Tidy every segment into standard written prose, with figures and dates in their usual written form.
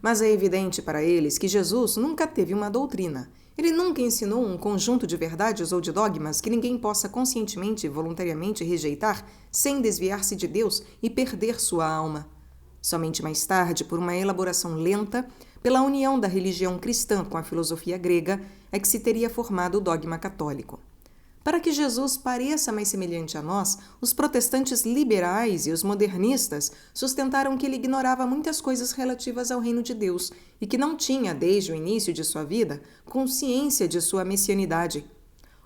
Mas é evidente para eles que Jesus nunca teve uma doutrina. Ele nunca ensinou um conjunto de verdades ou de dogmas que ninguém possa conscientemente e voluntariamente rejeitar sem desviar-se de Deus e perder sua alma. Somente mais tarde, por uma elaboração lenta, pela união da religião cristã com a filosofia grega, é que se teria formado o dogma católico. Para que Jesus pareça mais semelhante a nós, os protestantes liberais e os modernistas sustentaram que ele ignorava muitas coisas relativas ao reino de Deus e que não tinha, desde o início de sua vida, consciência de sua messianidade.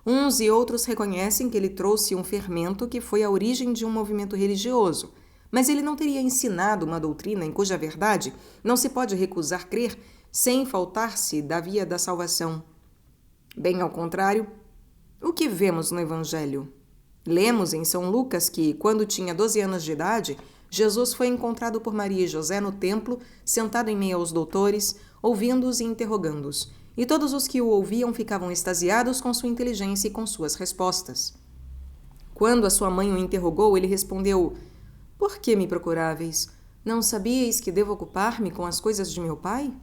Uns e outros reconhecem que ele trouxe um fermento que foi a origem de um movimento religioso, mas ele não teria ensinado uma doutrina em cuja verdade não se pode recusar crer sem faltar-se da via da salvação. Bem ao contrário, o que vemos no Evangelho? Lemos em São Lucas que, quando tinha 12 anos de idade, Jesus foi encontrado por Maria e José no templo, sentado em meio aos doutores, ouvindo-os e interrogando-os, e todos os que o ouviam ficavam extasiados com sua inteligência e com suas respostas. Quando a sua mãe o interrogou, ele respondeu: "Por que me procuráveis? Não sabíeis que devo ocupar-me com as coisas de meu Pai?"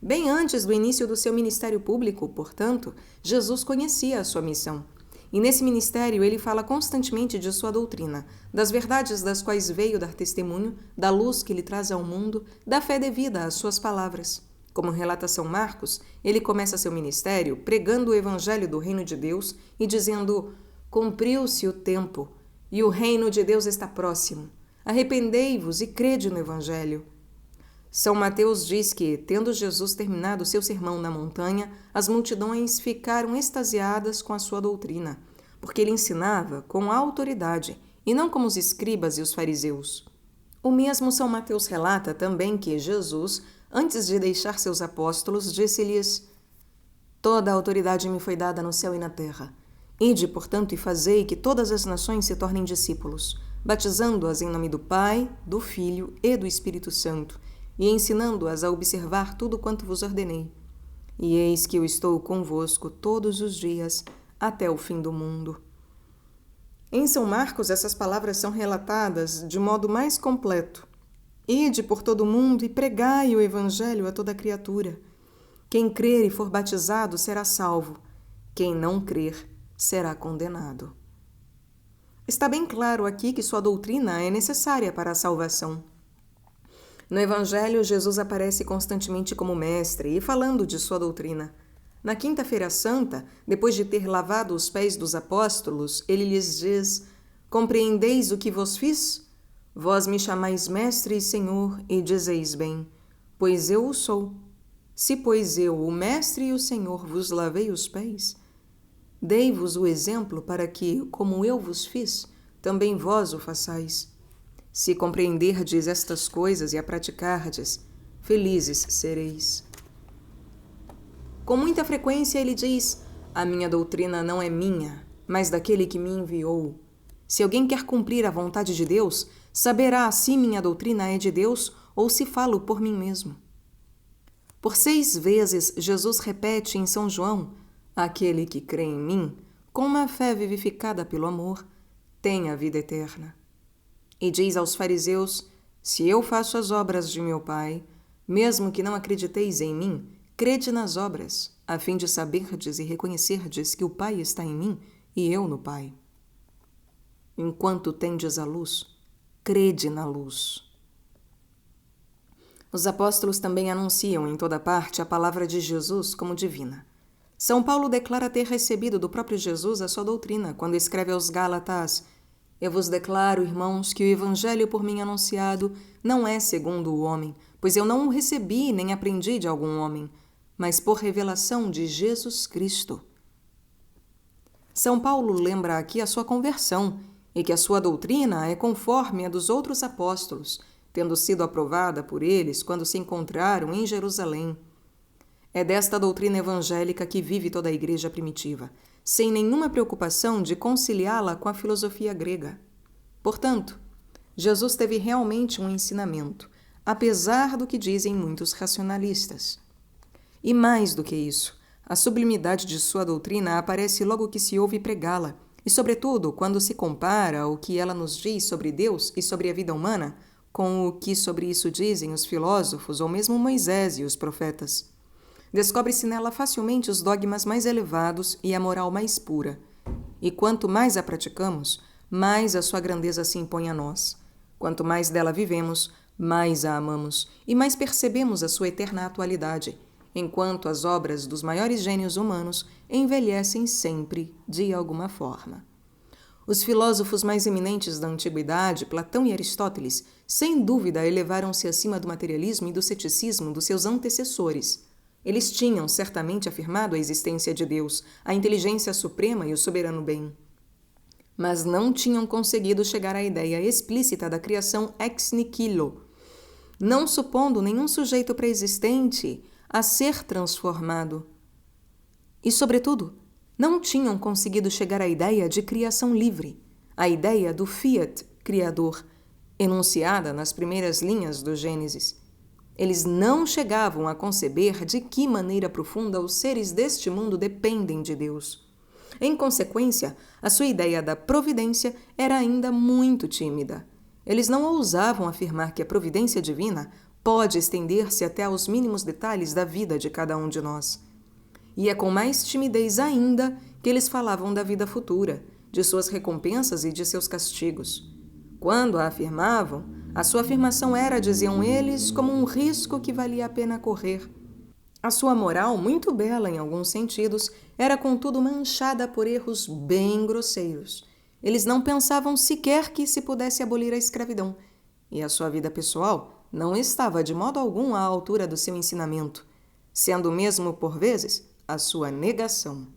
Bem antes do início do seu ministério público, portanto, Jesus conhecia a sua missão. E nesse ministério ele fala constantemente de sua doutrina, das verdades das quais veio dar testemunho, da luz que ele traz ao mundo, da fé devida às suas palavras. Como relata São Marcos, ele começa seu ministério pregando o evangelho do reino de Deus e dizendo: "Cumpriu-se o tempo, e o reino de Deus está próximo. Arrependei-vos e crede no evangelho." São Mateus diz que, tendo Jesus terminado seu sermão na montanha, as multidões ficaram extasiadas com a sua doutrina, porque ele ensinava com autoridade, e não como os escribas e os fariseus. O mesmo São Mateus relata também que Jesus, antes de deixar seus apóstolos, disse-lhes: "Toda a autoridade me foi dada no céu e na terra. Ide, portanto, e fazei que todas as nações se tornem discípulos, batizando-as em nome do Pai, do Filho e do Espírito Santo, e ensinando-as a observar tudo quanto vos ordenei. E eis que eu estou convosco todos os dias, até o fim do mundo." Em São Marcos, essas palavras são relatadas de modo mais completo. "Ide por todo o mundo e pregai o evangelho a toda criatura. Quem crer e for batizado será salvo. Quem não crer será condenado." Está bem claro aqui que sua doutrina é necessária para a salvação. No Evangelho, Jesus aparece constantemente como mestre e falando de sua doutrina. Na Quinta-feira Santa, depois de ter lavado os pés dos apóstolos, ele lhes diz: "Compreendeis o que vos fiz? Vós me chamais mestre e senhor, e dizeis bem, pois eu o sou. Se, pois eu, o mestre e o senhor, vos lavei os pés, dei-vos o exemplo para que, como eu vos fiz, também vós o façais. Se compreenderdes estas coisas e a praticardes, felizes sereis." Com muita frequência ele diz: "A minha doutrina não é minha, mas daquele que me enviou. Se alguém quer cumprir a vontade de Deus, saberá se minha doutrina é de Deus ou se falo por mim mesmo." Por 6 vezes Jesus repete em São João: "Aquele que crê em mim, com uma fé vivificada pelo amor, tem a vida eterna." E diz aos fariseus: "Se eu faço as obras de meu Pai, mesmo que não acrediteis em mim, crede nas obras, a fim de saberdes e reconhecerdes que o Pai está em mim e eu no Pai. Enquanto tendes a luz, crede na luz." Os apóstolos também anunciam em toda parte a palavra de Jesus como divina. São Paulo declara ter recebido do próprio Jesus a sua doutrina, quando escreve aos Gálatas: "Eu vos declaro, irmãos, que o evangelho por mim anunciado não é segundo o homem, pois eu não o recebi nem aprendi de algum homem, mas por revelação de Jesus Cristo." São Paulo lembra aqui a sua conversão e que a sua doutrina é conforme a dos outros apóstolos, tendo sido aprovada por eles quando se encontraram em Jerusalém. É desta doutrina evangélica que vive toda a igreja primitiva, sem nenhuma preocupação de conciliá-la com a filosofia grega. Portanto, Jesus teve realmente um ensinamento, apesar do que dizem muitos racionalistas. E mais do que isso, a sublimidade de sua doutrina aparece logo que se ouve pregá-la, e sobretudo quando se compara o que ela nos diz sobre Deus e sobre a vida humana com o que sobre isso dizem os filósofos ou mesmo Moisés e os profetas. Descobre-se nela facilmente os dogmas mais elevados e a moral mais pura. E quanto mais a praticamos, mais a sua grandeza se impõe a nós. Quanto mais dela vivemos, mais a amamos e mais percebemos a sua eterna atualidade, enquanto as obras dos maiores gênios humanos envelhecem sempre de alguma forma. Os filósofos mais eminentes da antiguidade, Platão e Aristóteles, sem dúvida elevaram-se acima do materialismo e do ceticismo dos seus antecessores. Eles tinham certamente afirmado a existência de Deus, a inteligência suprema e o soberano bem. Mas não tinham conseguido chegar à ideia explícita da criação ex nihilo, não supondo nenhum sujeito pré-existente a ser transformado. E, sobretudo, não tinham conseguido chegar à ideia de criação livre, a ideia do fiat criador, enunciada nas primeiras linhas do Gênesis. Eles não chegavam a conceber de que maneira profunda os seres deste mundo dependem de Deus. Em consequência, a sua ideia da providência era ainda muito tímida. Eles não ousavam afirmar que a providência divina pode estender-se até aos mínimos detalhes da vida de cada um de nós. E é com mais timidez ainda que eles falavam da vida futura, de suas recompensas e de seus castigos. Quando a afirmavam, a sua afirmação era, diziam eles, como um risco que valia a pena correr. A sua moral, muito bela em alguns sentidos, era contudo manchada por erros bem grosseiros. Eles não pensavam sequer que se pudesse abolir a escravidão, e a sua vida pessoal não estava de modo algum à altura do seu ensinamento, sendo mesmo, por vezes, a sua negação.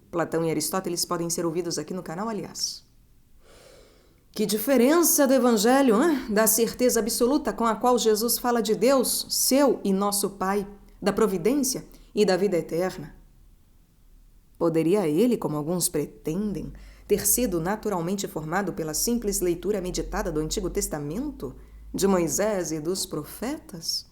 Platão e Aristóteles podem ser ouvidos aqui no canal, aliás. Que diferença do Evangelho, hein? Da certeza absoluta com a qual Jesus fala de Deus, seu e nosso Pai, da providência e da vida eterna. Poderia ele, como alguns pretendem, ter sido naturalmente formado pela simples leitura meditada do Antigo Testamento, de Moisés e dos profetas?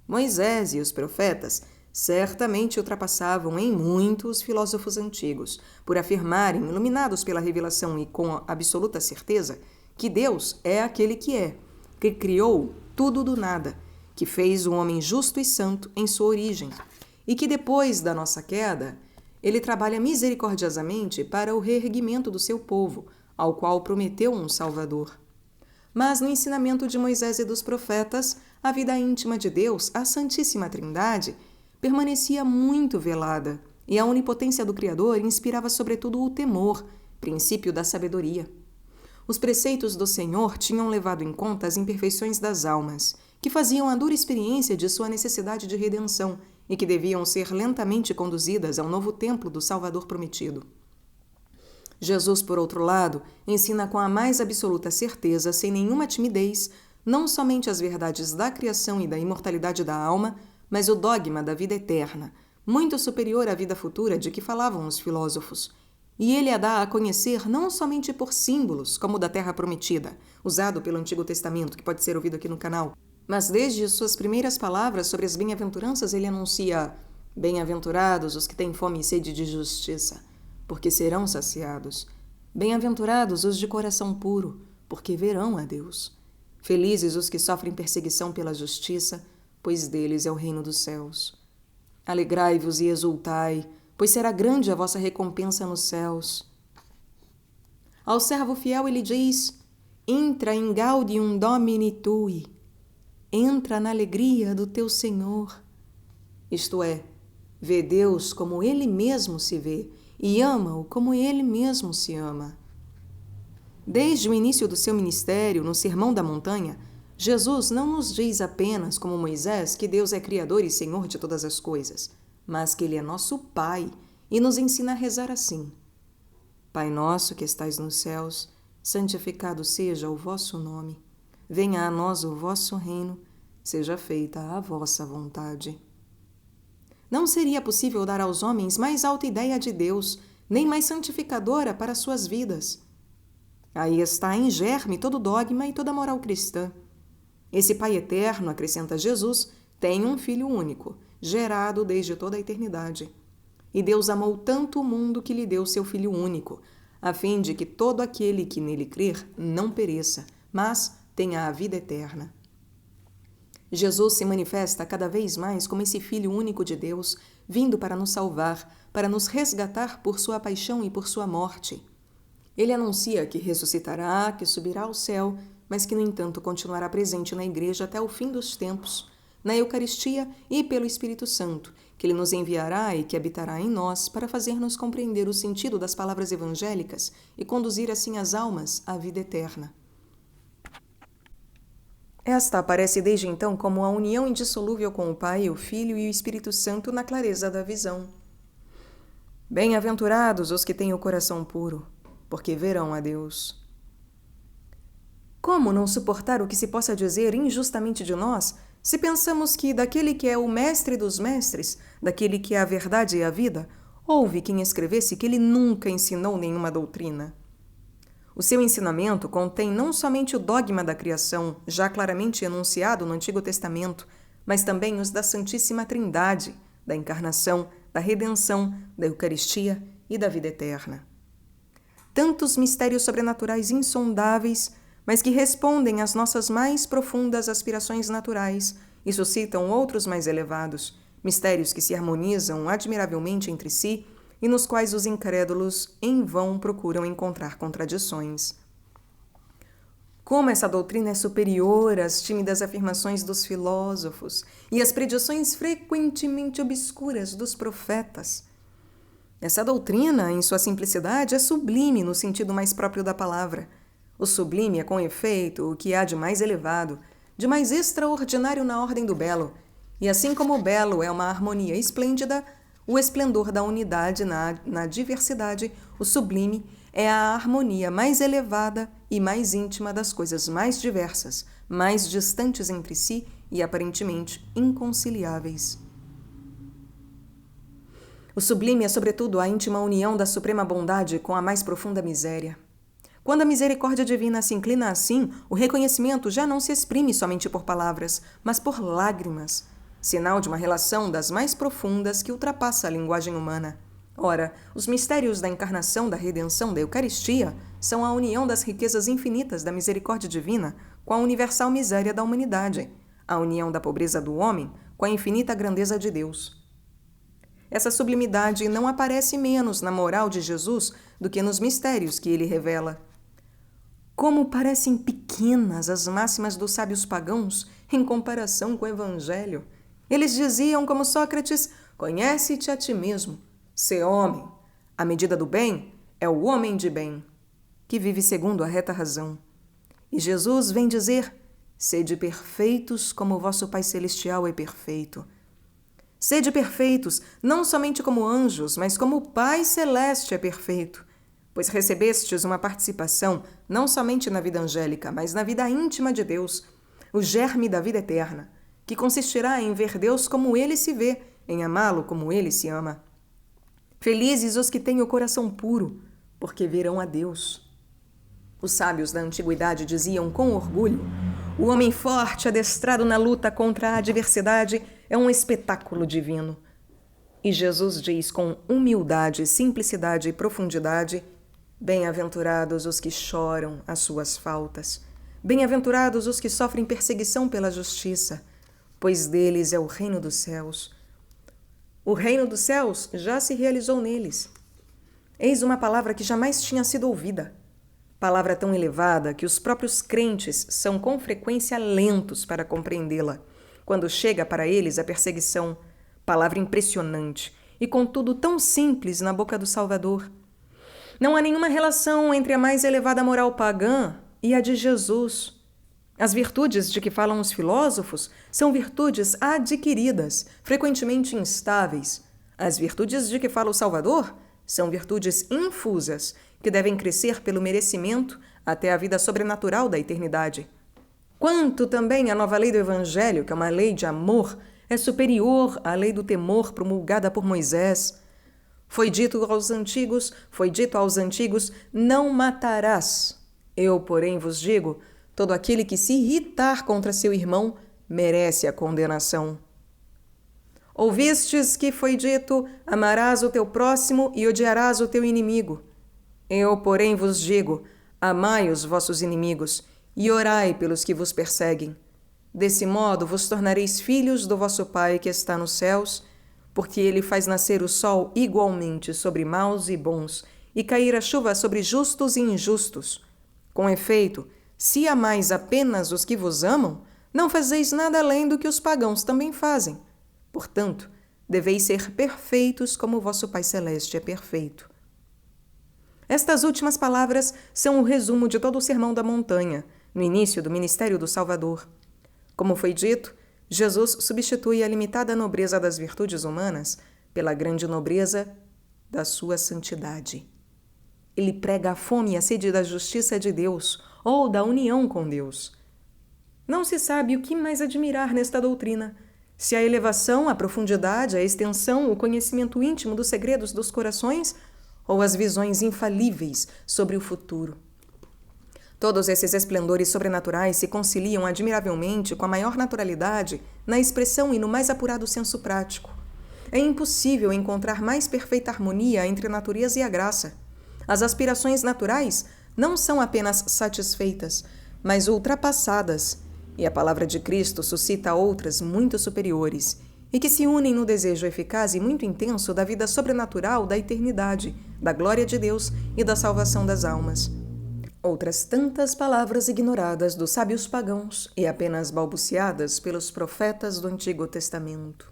Moisés e os profetas certamente ultrapassavam em muito os filósofos antigos, por afirmarem, iluminados pela revelação e com absoluta certeza, que Deus é aquele que criou tudo do nada, que fez o homem justo e santo em sua origem, e que depois da nossa queda, ele trabalha misericordiosamente para o reerguimento do seu povo, ao qual prometeu um Salvador. Mas no ensinamento de Moisés e dos profetas, a vida íntima de Deus, a Santíssima Trindade, permanecia muito velada, e a onipotência do Criador inspirava sobretudo o temor, princípio da sabedoria. Os preceitos do Senhor tinham levado em conta as imperfeições das almas, que faziam a dura experiência de sua necessidade de redenção e que deviam ser lentamente conduzidas ao novo templo do Salvador prometido. Jesus, por outro lado, ensina com a mais absoluta certeza, sem nenhuma timidez, não somente as verdades da criação e da imortalidade da alma, mas o dogma da vida eterna, muito superior à vida futura de que falavam os filósofos. E ele a dá a conhecer não somente por símbolos, como o da terra prometida, usado pelo Antigo Testamento, que pode ser ouvido aqui no canal, mas desde suas primeiras palavras sobre as bem-aventuranças ele anuncia: bem-aventurados os que têm fome e sede de justiça, porque serão saciados. Bem-aventurados os de coração puro, porque verão a Deus. Felizes os que sofrem perseguição pela justiça, pois deles é o reino dos céus. Alegrai-vos e exultai, pois será grande a vossa recompensa nos céus. Ao servo fiel ele diz: intra in gaudium Domini tui. Entra na alegria do teu Senhor. Isto é, vê Deus como Ele mesmo se vê e ama-o como Ele mesmo se ama. Desde o início do seu ministério, no Sermão da Montanha, Jesus não nos diz apenas, como Moisés, que Deus é Criador e Senhor de todas as coisas, mas que Ele é nosso Pai e nos ensina a rezar assim: Pai nosso que estais nos céus, santificado seja o vosso nome. Venha a nós o vosso reino, seja feita a vossa vontade. Não seria possível dar aos homens mais alta ideia de Deus, nem mais santificadora para suas vidas. Aí está em germe todo dogma e toda moral cristã. Esse Pai eterno, acrescenta Jesus, tem um Filho único, gerado desde toda a eternidade. E Deus amou tanto o mundo que lhe deu seu Filho único, a fim de que todo aquele que nele crer não pereça, mas tenha a vida eterna. Jesus se manifesta cada vez mais como esse Filho único de Deus, vindo para nos salvar, para nos resgatar por sua paixão e por sua morte. Ele anuncia que ressuscitará, que subirá ao céu, mas que, no entanto, continuará presente na Igreja até o fim dos tempos, na Eucaristia e pelo Espírito Santo, que Ele nos enviará e que habitará em nós para fazer-nos compreender o sentido das palavras evangélicas e conduzir assim as almas à vida eterna. Esta aparece desde então como a união indissolúvel com o Pai, o Filho e o Espírito Santo na clareza da visão. Bem-aventurados os que têm o coração puro, porque verão a Deus. Como não suportar o que se possa dizer injustamente de nós, se pensamos que daquele que é o mestre dos mestres, daquele que é a verdade e a vida, houve quem escrevesse que ele nunca ensinou nenhuma doutrina? O seu ensinamento contém não somente o dogma da criação, já claramente enunciado no Antigo Testamento, mas também os da Santíssima Trindade, da encarnação, da redenção, da Eucaristia e da vida eterna. Tantos mistérios sobrenaturais insondáveis, mas que respondem às nossas mais profundas aspirações naturais e suscitam outros mais elevados, mistérios que se harmonizam admiravelmente entre si e nos quais os incrédulos em vão procuram encontrar contradições. Como essa doutrina é superior às tímidas afirmações dos filósofos e às predições frequentemente obscuras dos profetas. Essa doutrina, em sua simplicidade, é sublime no sentido mais próprio da palavra. O sublime é, com efeito, o que há de mais elevado, de mais extraordinário na ordem do belo, e assim como o belo é uma harmonia esplêndida, o esplendor da unidade na diversidade, o sublime, é a harmonia mais elevada e mais íntima das coisas mais diversas, mais distantes entre si e aparentemente inconciliáveis. O sublime é, sobretudo, a íntima união da suprema bondade com a mais profunda miséria. Quando a misericórdia divina se inclina assim, o reconhecimento já não se exprime somente por palavras, mas por lágrimas, sinal de uma relação das mais profundas que ultrapassa a linguagem humana. Ora, os mistérios da encarnação, da redenção, da Eucaristia são a união das riquezas infinitas da misericórdia divina com a universal miséria da humanidade, a união da pobreza do homem com a infinita grandeza de Deus. Essa sublimidade não aparece menos na moral de Jesus do que nos mistérios que ele revela. Como parecem pequenas as máximas dos sábios pagãos em comparação com o Evangelho. Eles diziam, como Sócrates, conhece-te a ti mesmo, sê homem. A medida do bem é o homem de bem, que vive segundo a reta razão. E Jesus vem dizer, sede perfeitos como o vosso Pai Celestial é perfeito. Sede perfeitos, não somente como anjos, mas como o Pai Celeste é perfeito, pois recebestes uma participação não somente na vida angélica, mas na vida íntima de Deus, o germe da vida eterna, que consistirá em ver Deus como Ele se vê, em amá-lo como Ele se ama. Felizes os que têm o coração puro, porque verão a Deus. Os sábios da antiguidade diziam com orgulho, o homem forte, adestrado na luta contra a adversidade, é um espetáculo divino. E Jesus diz com humildade, simplicidade e profundidade, bem-aventurados os que choram as suas faltas, bem-aventurados os que sofrem perseguição pela justiça, pois deles é o reino dos céus. O reino dos céus já se realizou neles. Eis uma palavra que jamais tinha sido ouvida. Palavra tão elevada que os próprios crentes são com frequência lentos para compreendê-la, quando chega para eles a perseguição. Palavra impressionante e, contudo, tão simples na boca do Salvador. Não há nenhuma relação entre a mais elevada moral pagã e a de Jesus. As virtudes de que falam os filósofos são virtudes adquiridas, frequentemente instáveis. As virtudes de que fala o Salvador são virtudes infusas, que devem crescer pelo merecimento até a vida sobrenatural da eternidade. Quanto também a nova lei do Evangelho, que é uma lei de amor, é superior à lei do temor promulgada por Moisés. Foi dito aos antigos, não matarás. Eu, porém, vos digo, todo aquele que se irritar contra seu irmão merece a condenação. Ouvistes que foi dito, amarás o teu próximo e odiarás o teu inimigo. Eu, porém, vos digo, amai os vossos inimigos e orai pelos que vos perseguem. Desse modo vos tornareis filhos do vosso Pai que está nos céus, porque ele faz nascer o sol igualmente sobre maus e bons, e cair a chuva sobre justos e injustos. Com efeito, se amais apenas os que vos amam, não fazeis nada além do que os pagãos também fazem. Portanto, deveis ser perfeitos como vosso Pai Celeste é perfeito. Estas últimas palavras são o resumo de todo o Sermão da Montanha, no início do ministério do Salvador. Como foi dito, Jesus substitui a limitada nobreza das virtudes humanas pela grande nobreza da sua santidade. Ele prega a fome e a sede da justiça de Deus ou da união com Deus. Não se sabe o que mais admirar nesta doutrina, se a elevação, a profundidade, a extensão, o conhecimento íntimo dos segredos dos corações ou as visões infalíveis sobre o futuro. Todos esses esplendores sobrenaturais se conciliam admiravelmente com a maior naturalidade na expressão e no mais apurado senso prático. É impossível encontrar mais perfeita harmonia entre a natureza e a graça. As aspirações naturais não são apenas satisfeitas, mas ultrapassadas, e a palavra de Cristo suscita outras muito superiores, e que se unem no desejo eficaz e muito intenso da vida sobrenatural da eternidade, da glória de Deus e da salvação das almas. Outras tantas palavras ignoradas dos sábios pagãos e apenas balbuciadas pelos profetas do Antigo Testamento.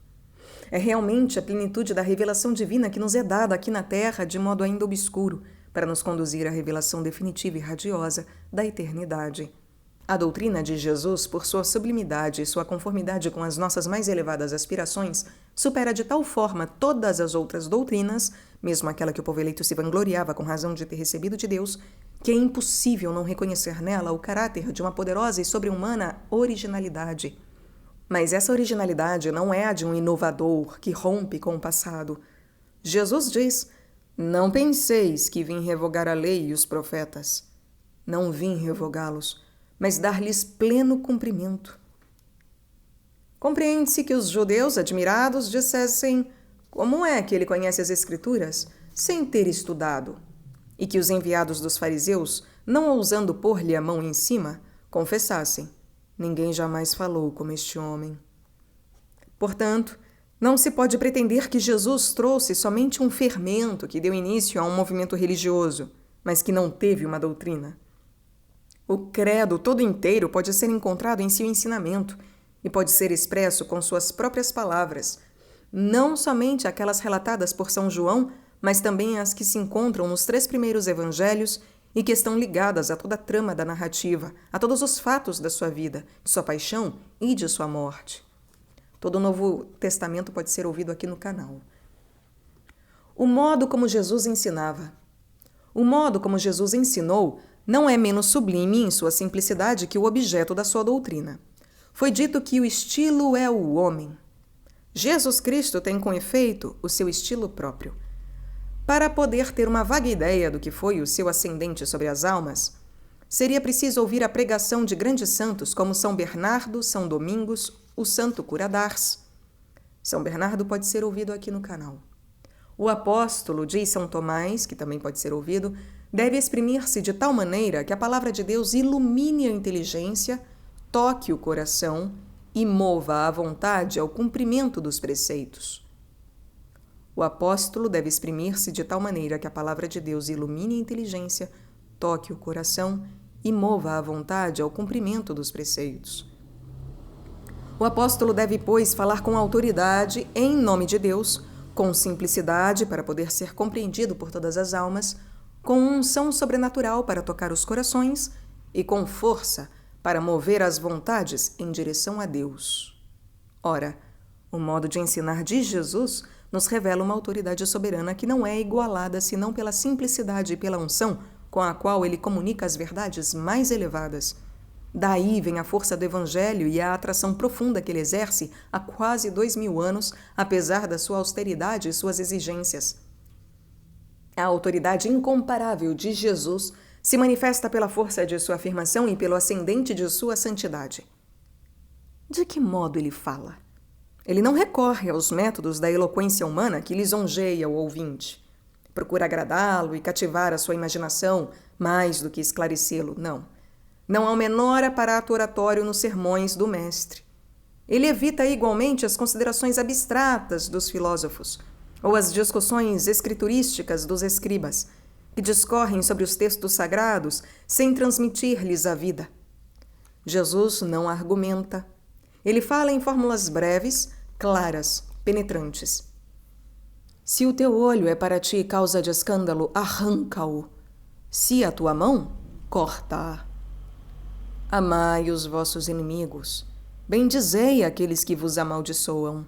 É realmente a plenitude da revelação divina que nos é dada aqui na Terra de modo ainda obscuro, para nos conduzir à revelação definitiva e radiosa da eternidade. A doutrina de Jesus, por sua sublimidade e sua conformidade com as nossas mais elevadas aspirações, supera de tal forma todas as outras doutrinas, mesmo aquela que o povo eleito se vangloriava com razão de ter recebido de Deus, que é impossível não reconhecer nela o caráter de uma poderosa e sobre-humana originalidade. Mas essa originalidade não é a de um inovador que rompe com o passado. Jesus diz: "Não penseis que vim revogar a lei e os profetas. Não vim revogá-los, mas dar-lhes pleno cumprimento." Compreende-se que os judeus, admirados, dissessem: "Como é que ele conhece as Escrituras sem ter estudado?" E que os enviados dos fariseus, não ousando pôr-lhe a mão em cima, confessassem: "Ninguém jamais falou como este homem." Portanto, não se pode pretender que Jesus trouxe somente um fermento que deu início a um movimento religioso, mas que não teve uma doutrina. O credo todo inteiro pode ser encontrado em seu ensinamento e pode ser expresso com suas próprias palavras, não somente aquelas relatadas por São João, mas também as que se encontram nos 3 primeiros evangelhos e que estão ligadas a toda a trama da narrativa, a todos os fatos da sua vida, de sua paixão e de sua morte. Todo o Novo Testamento pode ser ouvido aqui no canal. O modo como Jesus ensinava. O modo como Jesus ensinou não é menos sublime em sua simplicidade que o objeto da sua doutrina. Foi dito que o estilo é o homem. Jesus Cristo tem, com efeito, o seu estilo próprio. Para poder ter uma vaga ideia do que foi o seu ascendente sobre as almas, seria preciso ouvir a pregação de grandes santos como São Bernardo, São Domingos, o Santo Cura d'Ars. São Bernardo pode ser ouvido aqui no canal. O apóstolo, diz São Tomás, que também pode ser ouvido, deve exprimir-se de tal maneira que a palavra de Deus ilumine a inteligência, toque o coração e mova a vontade ao cumprimento dos preceitos. O apóstolo deve exprimir-se de tal maneira que a palavra de Deus ilumine a inteligência, toque o coração e mova a vontade ao cumprimento dos preceitos. O apóstolo deve, pois, falar com autoridade, em nome de Deus, com simplicidade para poder ser compreendido por todas as almas, com unção sobrenatural para tocar os corações e com força para mover as vontades em direção a Deus. Ora, o modo de ensinar de Jesus nos revela uma autoridade soberana que não é igualada senão pela simplicidade e pela unção com a qual ele comunica as verdades mais elevadas. Daí vem a força do Evangelho e a atração profunda que ele exerce há quase 2000 anos, apesar da sua austeridade e suas exigências. A autoridade incomparável de Jesus se manifesta pela força de sua afirmação e pelo ascendente de sua santidade. De que modo ele fala? Ele não recorre aos métodos da eloquência humana que lisonjeia o ouvinte. Procura agradá-lo e cativar a sua imaginação mais do que esclarecê-lo, não. Não há o menor aparato oratório nos sermões do mestre. Ele evita igualmente as considerações abstratas dos filósofos ou as discussões escriturísticas dos escribas, que discorrem sobre os textos sagrados sem transmitir-lhes a vida. Jesus não argumenta. Ele fala em fórmulas breves, claras, penetrantes. Se o teu olho é para ti causa de escândalo, arranca-o. Se a tua mão, corta-a. Amai os vossos inimigos. Bendizei aqueles que vos amaldiçoam.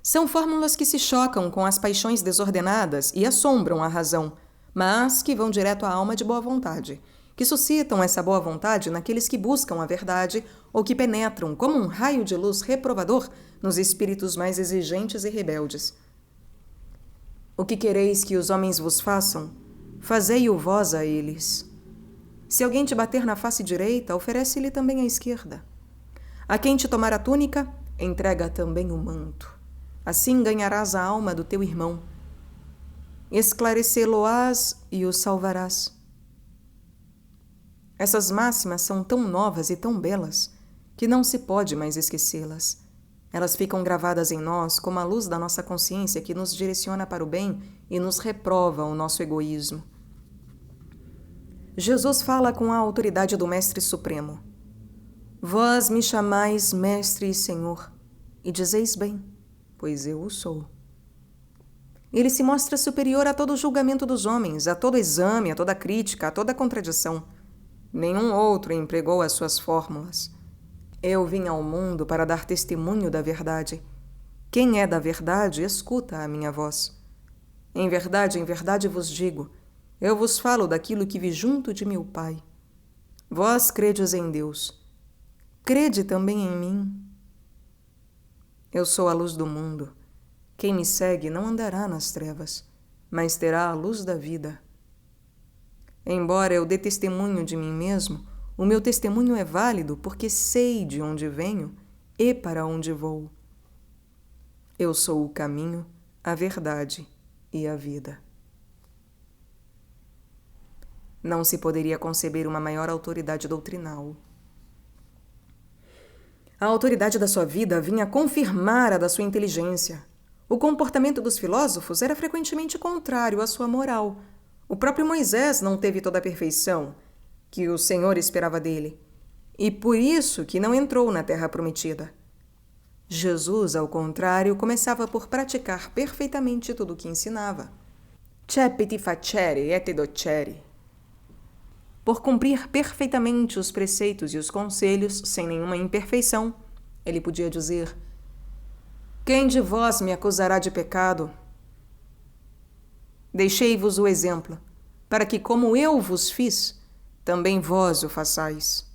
São fórmulas que se chocam com as paixões desordenadas e assombram a razão, mas que vão direto à alma de boa vontade, que suscitam essa boa vontade naqueles que buscam a verdade ou que penetram como um raio de luz reprovador nos espíritos mais exigentes e rebeldes. O que quereis que os homens vos façam, fazei-o vós a eles. Se alguém te bater na face direita, oferece-lhe também a esquerda. A quem te tomar a túnica, entrega também o manto. Assim ganharás a alma do teu irmão. Esclarecê-lo-ás e o salvarás. Essas máximas são tão novas e tão belas que não se pode mais esquecê-las. Elas ficam gravadas em nós como a luz da nossa consciência que nos direciona para o bem e nos reprova o nosso egoísmo. Jesus fala com a autoridade do Mestre Supremo. Vós me chamais Mestre e Senhor, e dizeis bem, pois eu o sou. Ele se mostra superior a todo julgamento dos homens, a todo exame, a toda crítica, a toda contradição. Nenhum outro empregou as suas fórmulas. Eu vim ao mundo para dar testemunho da verdade. Quem é da verdade, escuta a minha voz. Em verdade vos digo, eu vos falo daquilo que vi junto de meu Pai. Vós credes em Deus. Crede também em mim. Eu sou a luz do mundo. Quem me segue não andará nas trevas, mas terá a luz da vida. Embora eu dê testemunho de mim mesmo, o meu testemunho é válido porque sei de onde venho e para onde vou. Eu sou o caminho, a verdade e a vida. Não se poderia conceber uma maior autoridade doutrinal. A autoridade da sua vida vinha confirmar a da sua inteligência. O comportamento dos filósofos era frequentemente contrário à sua moral. O próprio Moisés não teve toda a perfeição que o Senhor esperava dele, e por isso que não entrou na terra prometida. Jesus, ao contrário, começava por praticar perfeitamente tudo o que ensinava. Cepiti facere et docere. Por cumprir perfeitamente os preceitos e os conselhos, sem nenhuma imperfeição, ele podia dizer: quem de vós me acusará de pecado? Deixei-vos o exemplo, para que, como eu vos fiz, também vós o façais.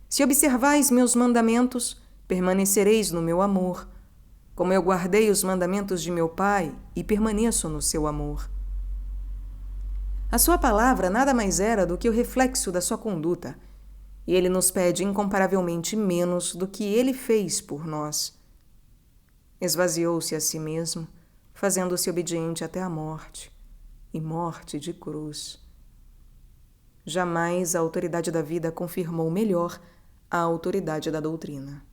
Se observais meus mandamentos, permanecereis no meu amor, como eu guardei os mandamentos de meu Pai e permaneço no seu amor. A sua palavra nada mais era do que o reflexo da sua conduta, e ele nos pede incomparavelmente menos do que ele fez por nós. Esvaziou-se a si mesmo, fazendo-se obediente até a morte, e morte de cruz. Jamais a autoridade da vida confirmou melhor a autoridade da doutrina.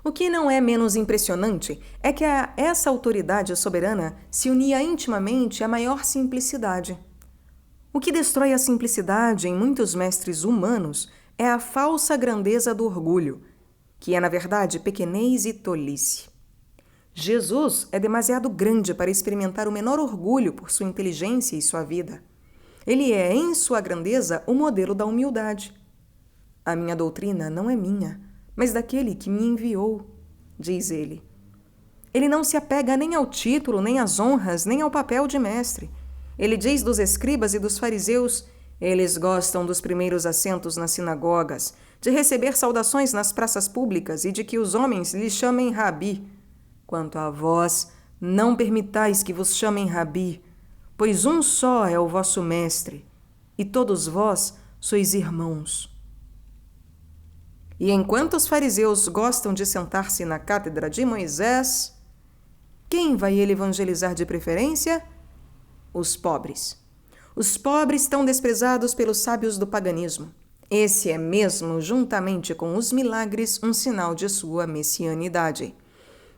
O que não é menos impressionante é que a essa autoridade soberana se unia intimamente a maior simplicidade. O que destrói a simplicidade em muitos mestres humanos é a falsa grandeza do orgulho, que é, na verdade, pequenez e tolice. Jesus é demasiado grande para experimentar o menor orgulho por sua inteligência e sua vida. Ele é, em sua grandeza, o modelo da humildade. A minha doutrina não é minha, mas daquele que me enviou, diz ele. Ele não se apega nem ao título, nem às honras, nem ao papel de mestre. Ele diz dos escribas e dos fariseus: eles gostam dos primeiros assentos nas sinagogas, de receber saudações nas praças públicas e de que os homens lhes chamem Rabi. Quanto a vós, não permitais que vos chamem Rabi, pois um só é o vosso mestre, e todos vós sois irmãos. E enquanto os fariseus gostam de sentar-se na cátedra de Moisés, quem vai ele evangelizar de preferência? Os pobres. Os pobres tão desprezados pelos sábios do paganismo. Esse é mesmo, juntamente com os milagres, um sinal de sua messianidade.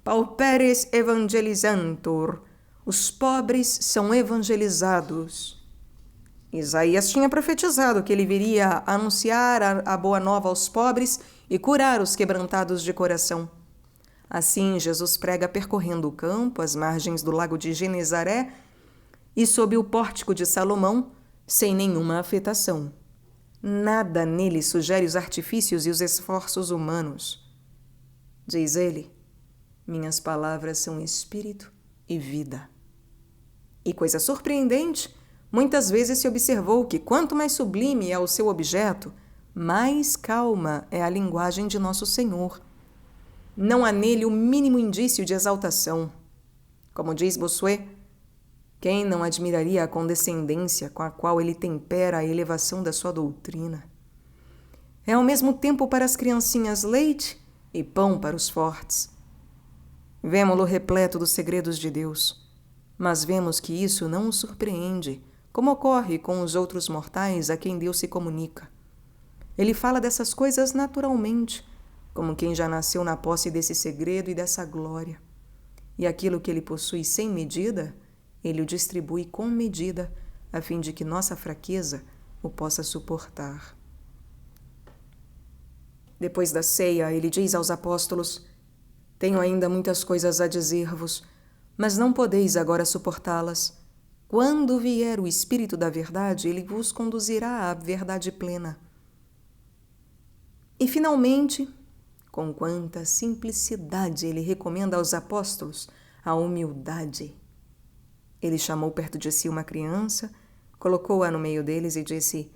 Pauperes evangelizantur. Os pobres são evangelizados. Isaías tinha profetizado que ele viria anunciar a boa nova aos pobres e curar os quebrantados de coração. Assim, Jesus prega percorrendo o campo, as margens do lago de Genezaré e sob o pórtico de Salomão, sem nenhuma afetação. Nada nele sugere os artifícios e os esforços humanos. Diz ele: minhas palavras são espírito e vida. E coisa surpreendente, muitas vezes se observou que quanto mais sublime é o seu objeto, mais calma é a linguagem de nosso Senhor. Não há nele o mínimo indício de exaltação. Como diz Bossuet, quem não admiraria a condescendência com a qual ele tempera a elevação da sua doutrina? É ao mesmo tempo para as criancinhas leite e pão para os fortes. Vemo-lo repleto dos segredos de Deus, mas vemos que isso não o surpreende, como ocorre com os outros mortais a quem Deus se comunica. Ele fala dessas coisas naturalmente, como quem já nasceu na posse desse segredo e dessa glória. E aquilo que ele possui sem medida, ele o distribui com medida, a fim de que nossa fraqueza o possa suportar. Depois da ceia, ele diz aos apóstolos: tenho ainda muitas coisas a dizer-vos, mas não podeis agora suportá-las. Quando vier o Espírito da verdade, ele vos conduzirá à verdade plena. E, finalmente, com quanta simplicidade ele recomenda aos apóstolos a humildade. Ele chamou perto de si uma criança, colocou-a no meio deles e disse: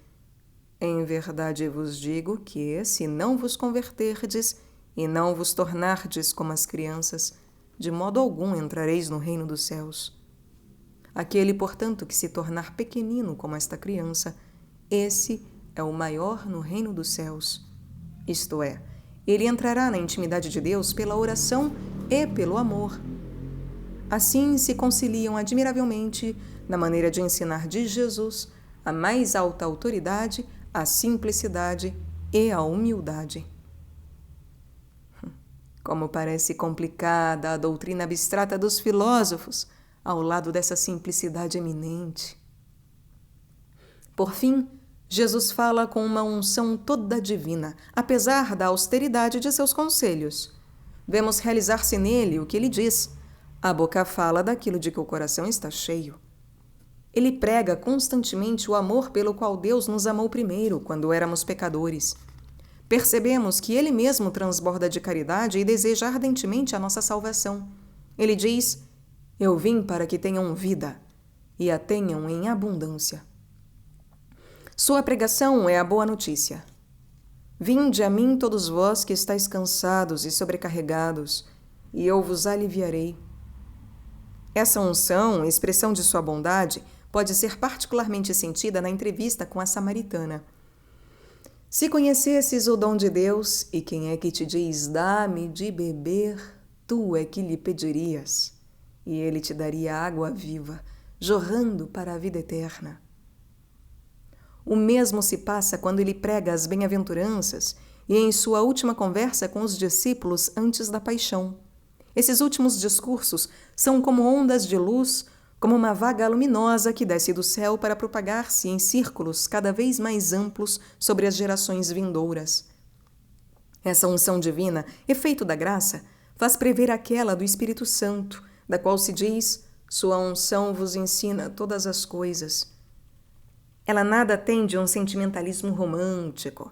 em verdade vos digo que, se não vos converterdes e não vos tornardes como as crianças, de modo algum entrareis no reino dos céus. Aquele, portanto, que se tornar pequenino como esta criança, esse é o maior no reino dos céus. Isto é, ele entrará na intimidade de Deus pela oração e pelo amor. Assim se conciliam admiravelmente, na maneira de ensinar de Jesus, a mais alta autoridade, a simplicidade e a humildade. Como parece complicada a doutrina abstrata dos filósofos, ao lado dessa simplicidade eminente. Por fim, Jesus fala com uma unção toda divina, apesar da austeridade de seus conselhos. Vemos realizar-se nele o que ele diz. A boca fala daquilo de que o coração está cheio. Ele prega constantemente o amor pelo qual Deus nos amou primeiro, quando éramos pecadores. Percebemos que ele mesmo transborda de caridade e deseja ardentemente a nossa salvação. Ele diz: eu vim para que tenham vida e a tenham em abundância. Sua pregação é a boa notícia. Vinde a mim todos vós que estáis cansados e sobrecarregados, e eu vos aliviarei. Essa unção, expressão de sua bondade, pode ser particularmente sentida na entrevista com a samaritana. Se conhecesses o dom de Deus, e quem é que te diz, dá-me de beber, tu é que lhe pedirias, e ele te daria água viva, jorrando para a vida eterna. O mesmo se passa quando ele prega as bem-aventuranças e em sua última conversa com os discípulos antes da paixão. Esses últimos discursos são como ondas de luz, como uma vaga luminosa que desce do céu para propagar-se em círculos cada vez mais amplos sobre as gerações vindouras. Essa unção divina, efeito da graça, faz prever aquela do Espírito Santo, da qual se diz: sua unção vos ensina todas as coisas. Ela nada tem de um sentimentalismo romântico.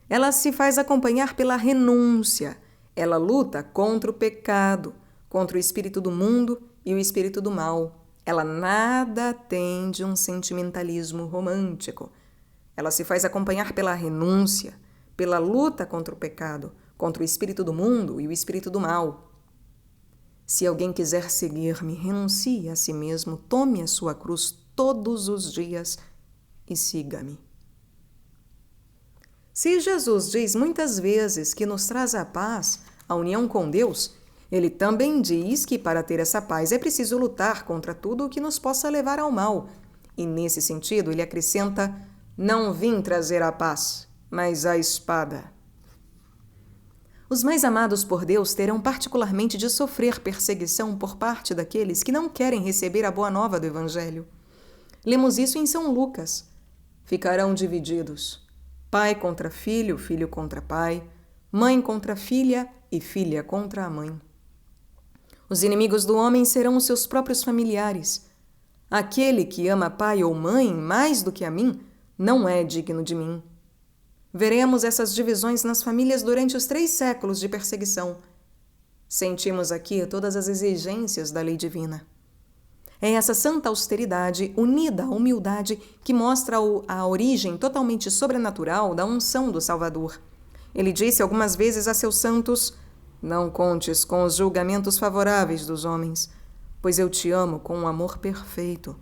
Ela se faz acompanhar pela renúncia. Ela luta contra o pecado, contra o espírito do mundo e o espírito do mal. Ela nada tem de um sentimentalismo romântico. Ela se faz acompanhar pela renúncia, pela luta contra o pecado, contra o espírito do mundo e o espírito do mal. Se alguém quiser seguir-me, renuncie a si mesmo, tome a sua cruz todos os dias e siga-me. Se Jesus diz muitas vezes que nos traz a paz, a união com Deus, ele também diz que para ter essa paz é preciso lutar contra tudo o que nos possa levar ao mal E, nesse sentido, ele acrescenta: não vim trazer a paz, mas a espada. Os mais amados por Deus terão particularmente de sofrer perseguição por parte daqueles que não querem receber a boa nova do Evangelho. Lemos isso em São Lucas. Ficarão divididos: pai contra filho, filho contra pai, mãe contra filha e filha contra a mãe. Os inimigos do homem serão os seus próprios familiares. Aquele que ama pai ou mãe mais do que a mim não é digno de mim. Veremos essas divisões nas famílias durante os 3 séculos de perseguição. Sentimos aqui todas as exigências da lei divina. É essa santa austeridade, unida à humildade, que mostra a origem totalmente sobrenatural da unção do Salvador. Ele disse algumas vezes a seus santos: não contes com os julgamentos favoráveis dos homens, pois eu te amo com um amor perfeito.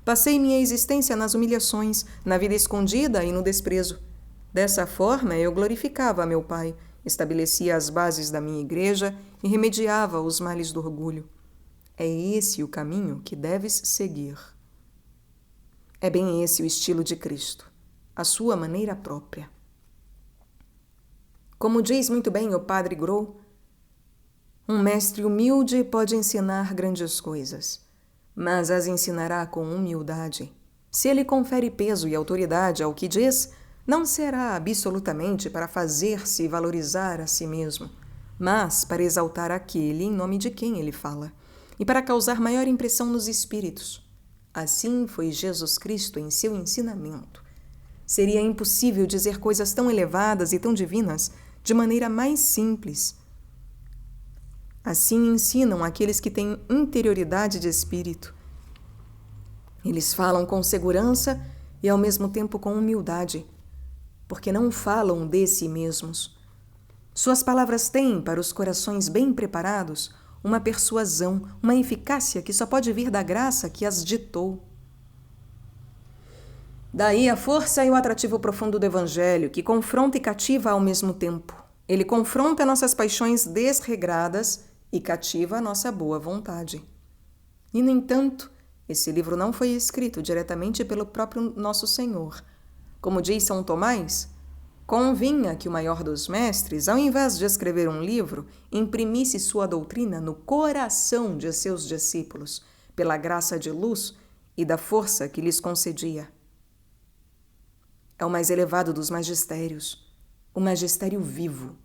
Passei minha existência nas humilhações, na vida escondida e no desprezo. Dessa forma, eu glorificava a meu Pai, estabelecia as bases da minha igreja e remediava os males do orgulho. É esse o caminho que deves seguir. É bem esse o estilo de Cristo, a sua maneira própria. Como diz muito bem o Padre Gros, um mestre humilde pode ensinar grandes coisas, mas as ensinará com humildade. Se ele confere peso e autoridade ao que diz, não será absolutamente para fazer-se valorizar a si mesmo, mas para exaltar aquele em nome de quem ele fala, e para causar maior impressão nos espíritos. Assim foi Jesus Cristo em seu ensinamento. Seria impossível dizer coisas tão elevadas e tão divinas de maneira mais simples. Assim ensinam aqueles que têm interioridade de espírito. Eles falam com segurança e ao mesmo tempo com humildade, porque não falam de si mesmos. Suas palavras têm, para os corações bem preparados, uma persuasão, uma eficácia que só pode vir da graça que as ditou. Daí a força e o atrativo profundo do Evangelho, que confronta e cativa ao mesmo tempo. Ele confronta nossas paixões desregradas e cativa a nossa boa vontade. E, no entanto, esse livro não foi escrito diretamente pelo próprio Nosso Senhor. Como diz São Tomás, convinha que o maior dos mestres, ao invés de escrever um livro, imprimisse sua doutrina no coração de seus discípulos, pela graça de luz e da força que lhes concedia. É o mais elevado dos magistérios, o magistério vivo.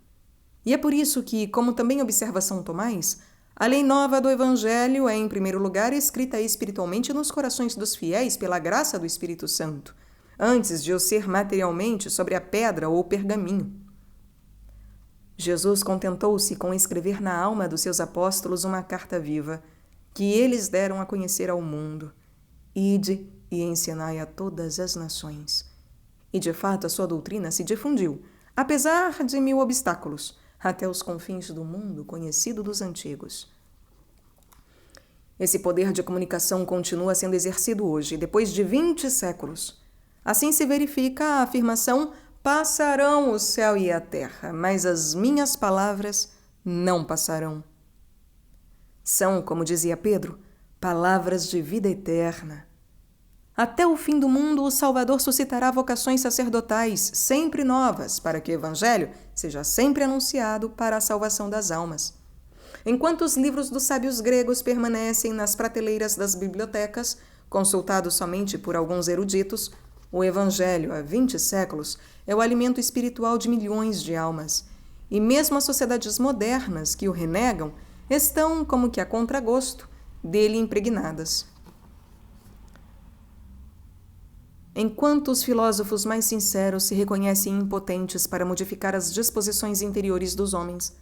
E é por isso que, como também observa São Tomás, a lei nova do Evangelho é, em primeiro lugar, escrita espiritualmente nos corações dos fiéis pela graça do Espírito Santo, antes de o ser materialmente sobre a pedra ou o pergaminho. Jesus contentou-se com escrever na alma dos seus apóstolos uma carta viva, que eles deram a conhecer ao mundo. Ide e ensinai a todas as nações. E, de fato, a sua doutrina se difundiu, apesar de 1000 obstáculos, até os confins do mundo conhecido dos antigos. Esse poder de comunicação continua sendo exercido hoje, depois de 20 séculos. Assim se verifica a afirmação: passarão o céu e a terra, mas as minhas palavras não passarão. São, como dizia Pedro, palavras de vida eterna. Até o fim do mundo, o Salvador suscitará vocações sacerdotais, sempre novas, para que o Evangelho seja sempre anunciado para a salvação das almas. Enquanto os livros dos sábios gregos permanecem nas prateleiras das bibliotecas, consultados somente por alguns eruditos, o Evangelho, há 20 séculos, é o alimento espiritual de milhões de almas. E mesmo as sociedades modernas que o renegam estão, como que a contragosto, dele impregnadas. Enquanto os filósofos mais sinceros se reconhecem impotentes para modificar as disposições interiores dos homens,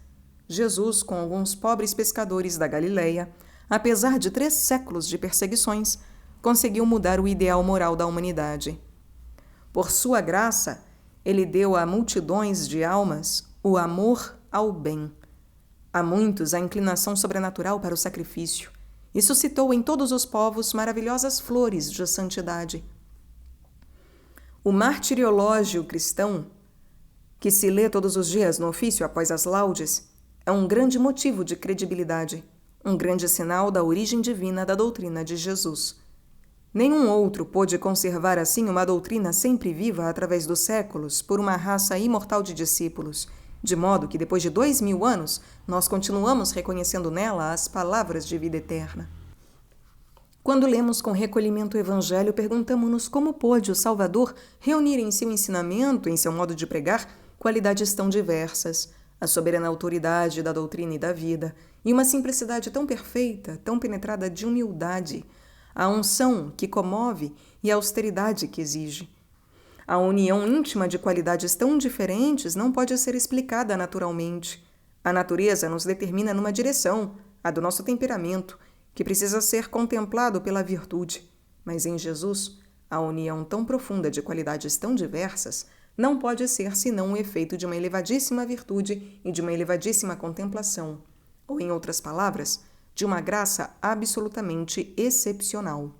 Jesus, com alguns pobres pescadores da Galileia, apesar de 3 séculos de perseguições, conseguiu mudar o ideal moral da humanidade. Por sua graça, ele deu a multidões de almas o amor ao bem, a muitos a inclinação sobrenatural para o sacrifício, e suscitou em todos os povos maravilhosas flores de santidade. O martiriológio cristão, que se lê todos os dias no ofício após as laudes, é um grande motivo de credibilidade, um grande sinal da origem divina da doutrina de Jesus. Nenhum outro pôde conservar assim uma doutrina sempre viva através dos séculos por uma raça imortal de discípulos, de modo que depois de 2000 anos nós continuamos reconhecendo nela as palavras de vida eterna. Quando lemos com recolhimento o Evangelho, perguntamos-nos como pôde o Salvador reunir em seu ensinamento, em seu modo de pregar, qualidades tão diversas, a soberana autoridade da doutrina e da vida, e uma simplicidade tão perfeita, tão penetrada de humildade, a unção que comove e a austeridade que exige. A união íntima de qualidades tão diferentes não pode ser explicada naturalmente. A natureza nos determina numa direção, a do nosso temperamento, que precisa ser contemplado pela virtude. Mas em Jesus, a união tão profunda de qualidades tão diversas não pode ser senão o efeito de uma elevadíssima virtude e de uma elevadíssima contemplação, ou, em outras palavras, de uma graça absolutamente excepcional.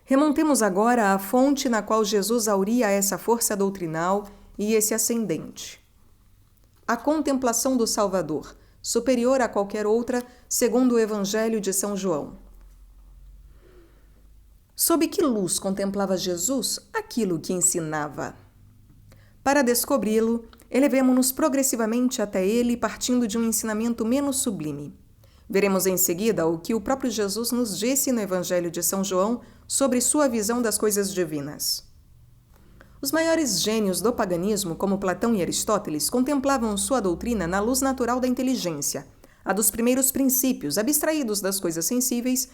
Remontemos agora à fonte na qual Jesus auria essa força doutrinal e esse ascendente. A contemplação do Salvador, superior a qualquer outra, segundo o Evangelho de São João. Sob que luz contemplava Jesus aquilo que ensinava? Para descobri-lo, elevemo-nos progressivamente até ele, partindo de um ensinamento menos sublime. Veremos em seguida o que o próprio Jesus nos disse no Evangelho de São João sobre sua visão das coisas divinas. Os maiores gênios do paganismo, como Platão e Aristóteles, contemplavam sua doutrina na luz natural da inteligência, a dos primeiros princípios, abstraídos das coisas sensíveis,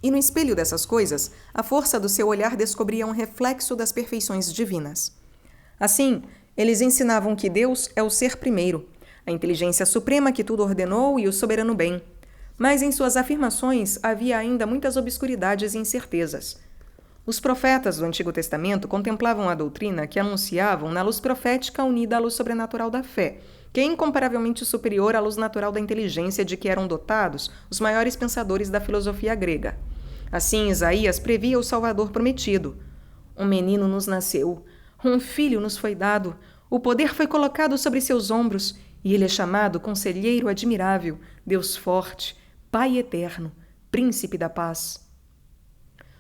e no espelho dessas coisas, a força do seu olhar descobria um reflexo das perfeições divinas. Assim, eles ensinavam que Deus é o ser primeiro, a inteligência suprema que tudo ordenou e o soberano bem. Mas em suas afirmações havia ainda muitas obscuridades e incertezas. Os profetas do Antigo Testamento contemplavam a doutrina que anunciavam na luz profética unida à luz sobrenatural da fé, que é incomparavelmente superior à luz natural da inteligência de que eram dotados os maiores pensadores da filosofia grega. Assim, Isaías previa o Salvador prometido. Um menino nos nasceu, um filho nos foi dado, o poder foi colocado sobre seus ombros, e ele é chamado Conselheiro Admirável, Deus Forte, Pai Eterno, Príncipe da Paz.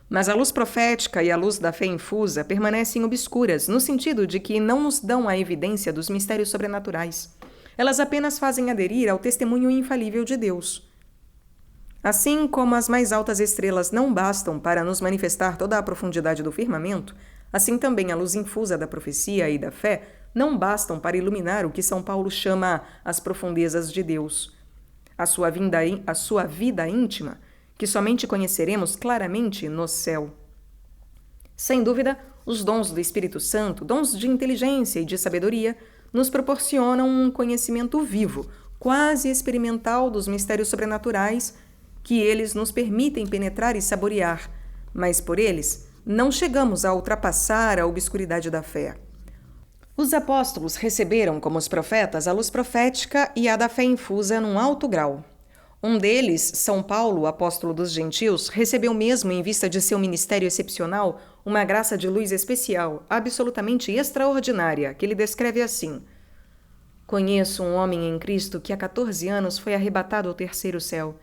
Mas a luz profética e a luz da fé infusa permanecem obscuras, no sentido de que não nos dão a evidência dos mistérios sobrenaturais. Elas apenas fazem aderir ao testemunho infalível de Deus. Assim como as mais altas estrelas não bastam para nos manifestar toda a profundidade do firmamento, assim também a luz infusa da profecia e da fé não bastam para iluminar o que São Paulo chama as profundezas de Deus. A sua vida íntima, que somente conheceremos claramente no céu. Sem dúvida, os dons do Espírito Santo, dons de inteligência e de sabedoria, nos proporcionam um conhecimento vivo, quase experimental dos mistérios sobrenaturais que eles nos permitem penetrar e saborear, mas por eles não chegamos a ultrapassar a obscuridade da fé. Os apóstolos receberam, como os profetas, a luz profética e a da fé infusa num alto grau. Um deles, São Paulo, apóstolo dos gentios, recebeu mesmo, em vista de seu ministério excepcional, uma graça de luz especial, absolutamente extraordinária, que ele descreve assim: Conheço um homem em Cristo que há 14 anos foi arrebatado ao terceiro céu.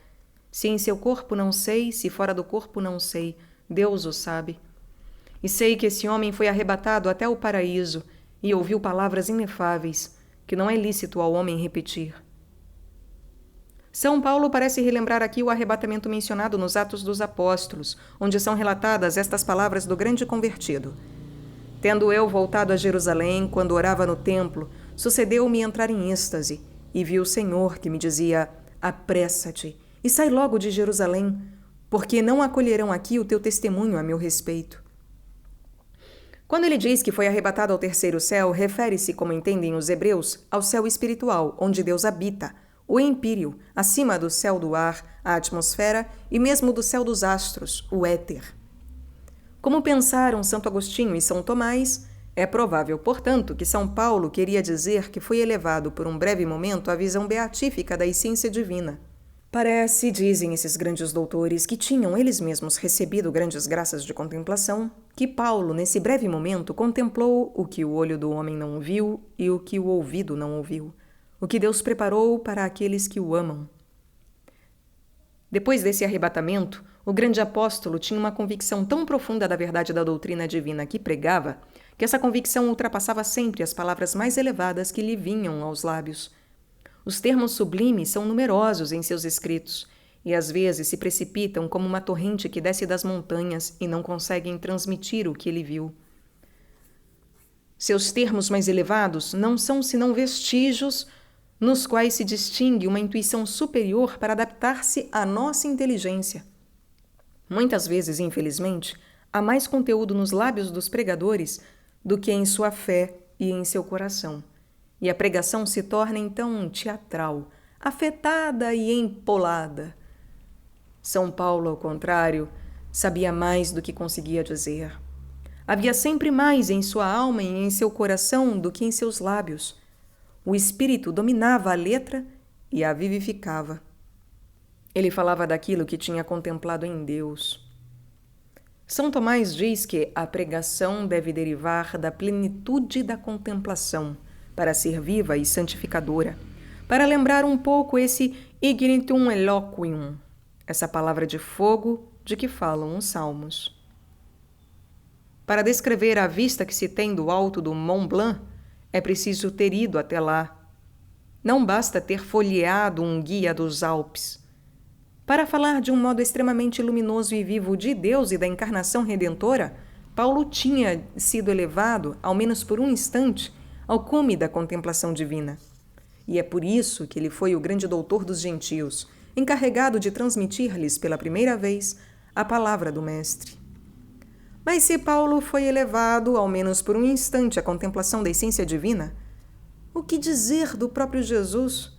Se em seu corpo não sei, se fora do corpo não sei, Deus o sabe. E sei que esse homem foi arrebatado até o paraíso e ouviu palavras inefáveis, que não é lícito ao homem repetir. São Paulo parece relembrar aqui o arrebatamento mencionado nos Atos dos Apóstolos, onde são relatadas estas palavras do grande convertido. Tendo eu voltado a Jerusalém, quando orava no templo, sucedeu-me entrar em êxtase, e vi o Senhor que me dizia: apressa-te e sai logo de Jerusalém, porque não acolherão aqui o teu testemunho a meu respeito. Quando ele diz que foi arrebatado ao terceiro céu, refere-se, como entendem os hebreus, ao céu espiritual, onde Deus habita, o empíreo, acima do céu do ar, a atmosfera, e mesmo do céu dos astros, o éter. Como pensaram Santo Agostinho e São Tomás, é provável, portanto, que São Paulo queria dizer que foi elevado por um breve momento à visão beatífica da essência divina. Parece, dizem esses grandes doutores, que tinham eles mesmos recebido grandes graças de contemplação, que Paulo, nesse breve momento, contemplou o que o olho do homem não viu e o que o ouvido não ouviu, o que Deus preparou para aqueles que o amam. Depois desse arrebatamento, o grande apóstolo tinha uma convicção tão profunda da verdade da doutrina divina que pregava, que essa convicção ultrapassava sempre as palavras mais elevadas que lhe vinham aos lábios. Os termos sublimes são numerosos em seus escritos, e às vezes se precipitam como uma torrente que desce das montanhas e não conseguem transmitir o que ele viu. Seus termos mais elevados não são senão vestígios nos quais se distingue uma intuição superior para adaptar-se à nossa inteligência. Muitas vezes, infelizmente, há mais conteúdo nos lábios dos pregadores do que em sua fé e em seu coração. E a pregação se torna então teatral, afetada e empolada. São Paulo, ao contrário, sabia mais do que conseguia dizer. Havia sempre mais em sua alma e em seu coração do que em seus lábios. O Espírito dominava a letra e a vivificava. Ele falava daquilo que tinha contemplado em Deus. São Tomás diz que a pregação deve derivar da plenitude da contemplação, para ser viva e santificadora, para lembrar um pouco esse ignitum eloquium, essa palavra de fogo de que falam os salmos. Para descrever a vista que se tem do alto do Mont Blanc, é preciso ter ido até lá. Não basta ter folheado um guia dos Alpes. Para falar de um modo extremamente luminoso e vivo de Deus e da encarnação redentora, Paulo tinha sido elevado, ao menos por um instante, ao cume da contemplação divina. E é por isso que ele foi o grande doutor dos gentios, encarregado de transmitir-lhes pela primeira vez a palavra do Mestre. Mas se Paulo foi elevado, ao menos por um instante, à contemplação da essência divina, o que dizer do próprio Jesus?